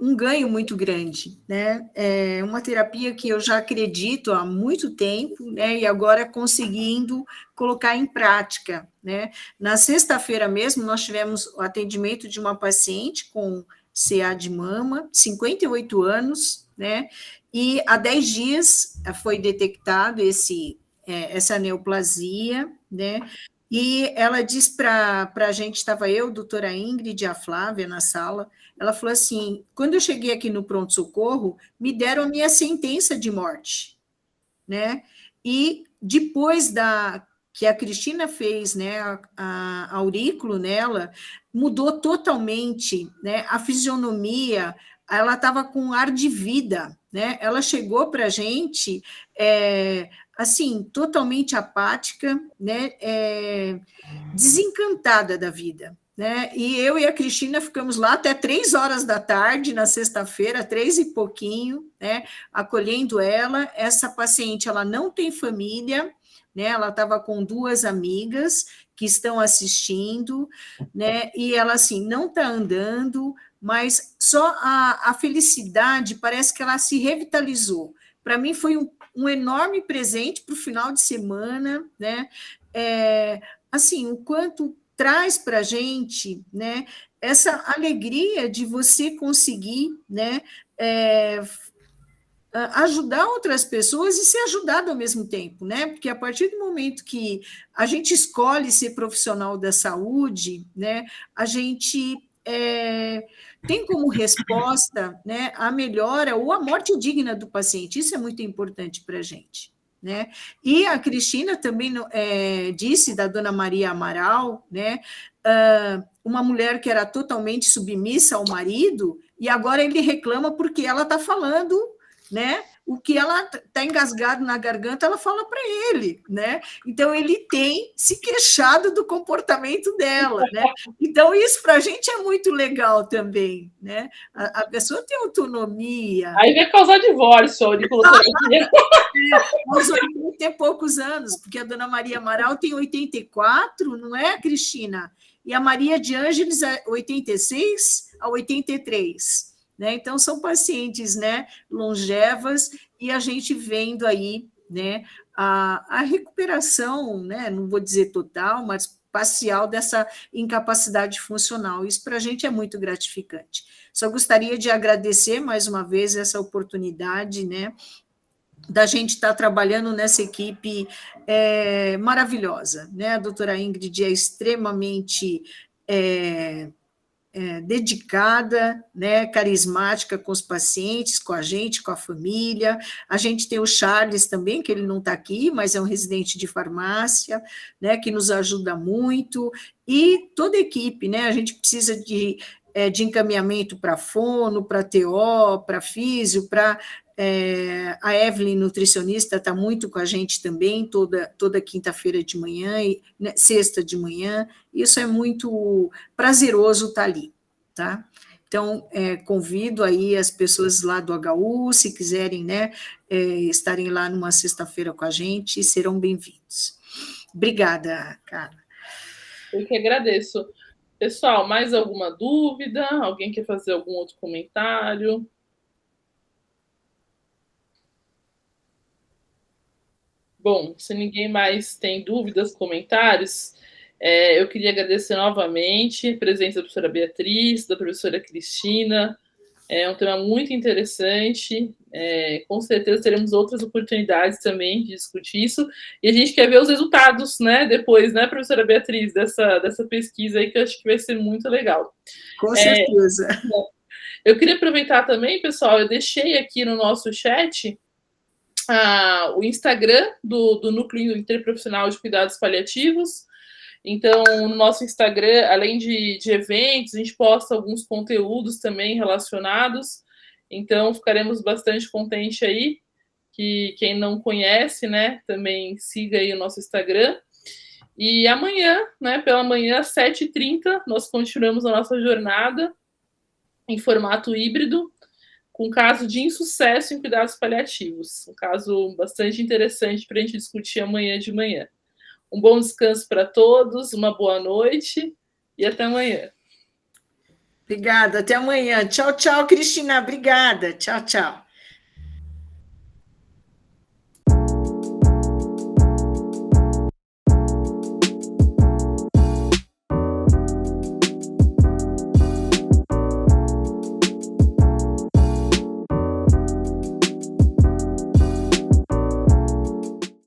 um ganho muito grande, né? É uma terapia que eu já acredito há muito tempo, né? E agora conseguindo colocar em prática, né? Na sexta-feira mesmo, nós tivemos o atendimento de uma paciente com CA de mama, 58 anos, né? E há 10 dias foi detectado essa neoplasia, né? E ela disse para a gente, estava eu, doutora Ingrid e a Flávia na sala, ela falou assim, quando eu cheguei aqui no pronto-socorro, me deram a minha sentença de morte, né? E depois que a Cristina fez, né, a aurículo nela, mudou totalmente, né, a fisionomia, ela estava com ar de vida, né? Ela chegou para a gente, assim, totalmente apática, né? Desencantada da vida, né? E eu e a Cristina ficamos lá até 3 horas da tarde, na sexta-feira, 3 e pouquinho, né? Acolhendo ela. Essa paciente, ela não tem família, né? Ela estava com 2 amigas que estão assistindo, né? E ela, assim, não está andando, mas só a felicidade, parece que ela se revitalizou. Para mim foi um enorme presente para o final de semana, né? Assim, o quanto traz para a gente, né, essa alegria de você conseguir, né, ajudar outras pessoas e ser ajudado ao mesmo tempo, né? Porque a partir do momento que a gente escolhe ser profissional da saúde, né, a gente tem como resposta, né, a melhora ou a morte digna do paciente. Isso é muito importante para a gente, né? E a Cristina também disse da dona Maria Amaral, né, uma mulher que era totalmente submissa ao marido, e agora ele reclama porque ela está falando, né, o que ela está engasgado na garganta, ela fala para ele, né? Então, ele tem se queixado do comportamento dela, né? Então, isso para a gente é muito legal também, né? A pessoa tem autonomia.
Aí vai causar divórcio, a auriculoterapia.
Aos 80 e poucos anos, porque a dona Maria Amaral tem 84, não é, Cristina? E a Maria de Ângeles é 86 a 83. Né? Então, são pacientes, né, longevas, e a gente vendo aí, né, a recuperação, né, não vou dizer total, mas parcial dessa incapacidade funcional. Isso para a gente é muito gratificante. Só gostaria de agradecer mais uma vez essa oportunidade, né, da gente estar trabalhando nessa equipe maravilhosa, né? A doutora Ingrid é extremamente dedicada, né, carismática com os pacientes, com a gente, com a família. A gente tem o Charles também, que ele não está aqui, mas é um residente de farmácia, né, que nos ajuda muito, e toda a equipe, né, a gente precisa de encaminhamento para fono, para TO, para físio, para a Evelyn, nutricionista, está muito com a gente também, toda quinta-feira de manhã, e né, sexta de manhã. Isso é muito prazeroso estar ali, tá? Então, convido aí as pessoas lá do HU, se quiserem, né, estarem lá numa sexta-feira com a gente, serão bem-vindos. Obrigada, Carla.
Eu que agradeço. Pessoal, mais alguma dúvida? Alguém quer fazer algum outro comentário? Bom, se ninguém mais tem dúvidas, comentários, eu queria agradecer novamente a presença da professora Beatriz, da professora Cristina. É um tema muito interessante. Com certeza teremos outras oportunidades também de discutir isso. E a gente quer ver os resultados, né, depois, né, professora Beatriz, dessa pesquisa aí, que eu acho que vai ser muito legal.
Com certeza.
Eu queria aproveitar também, pessoal, eu deixei aqui no nosso chat o Instagram do Núcleo Interprofissional de Cuidados Paliativos. Então, no nosso Instagram, além de eventos, a gente posta alguns conteúdos também relacionados. Então, ficaremos bastante contentes aí, que quem não conhece, né, também siga aí o nosso Instagram. E amanhã, né, pela manhã, às 7h30, nós continuamos a nossa jornada em formato híbrido, com um caso de insucesso em cuidados paliativos. Um caso bastante interessante para a gente discutir amanhã de manhã. Um bom descanso para todos, uma boa noite e até amanhã.
Obrigada, até amanhã. Tchau, tchau, Cristina. Obrigada. Tchau, tchau.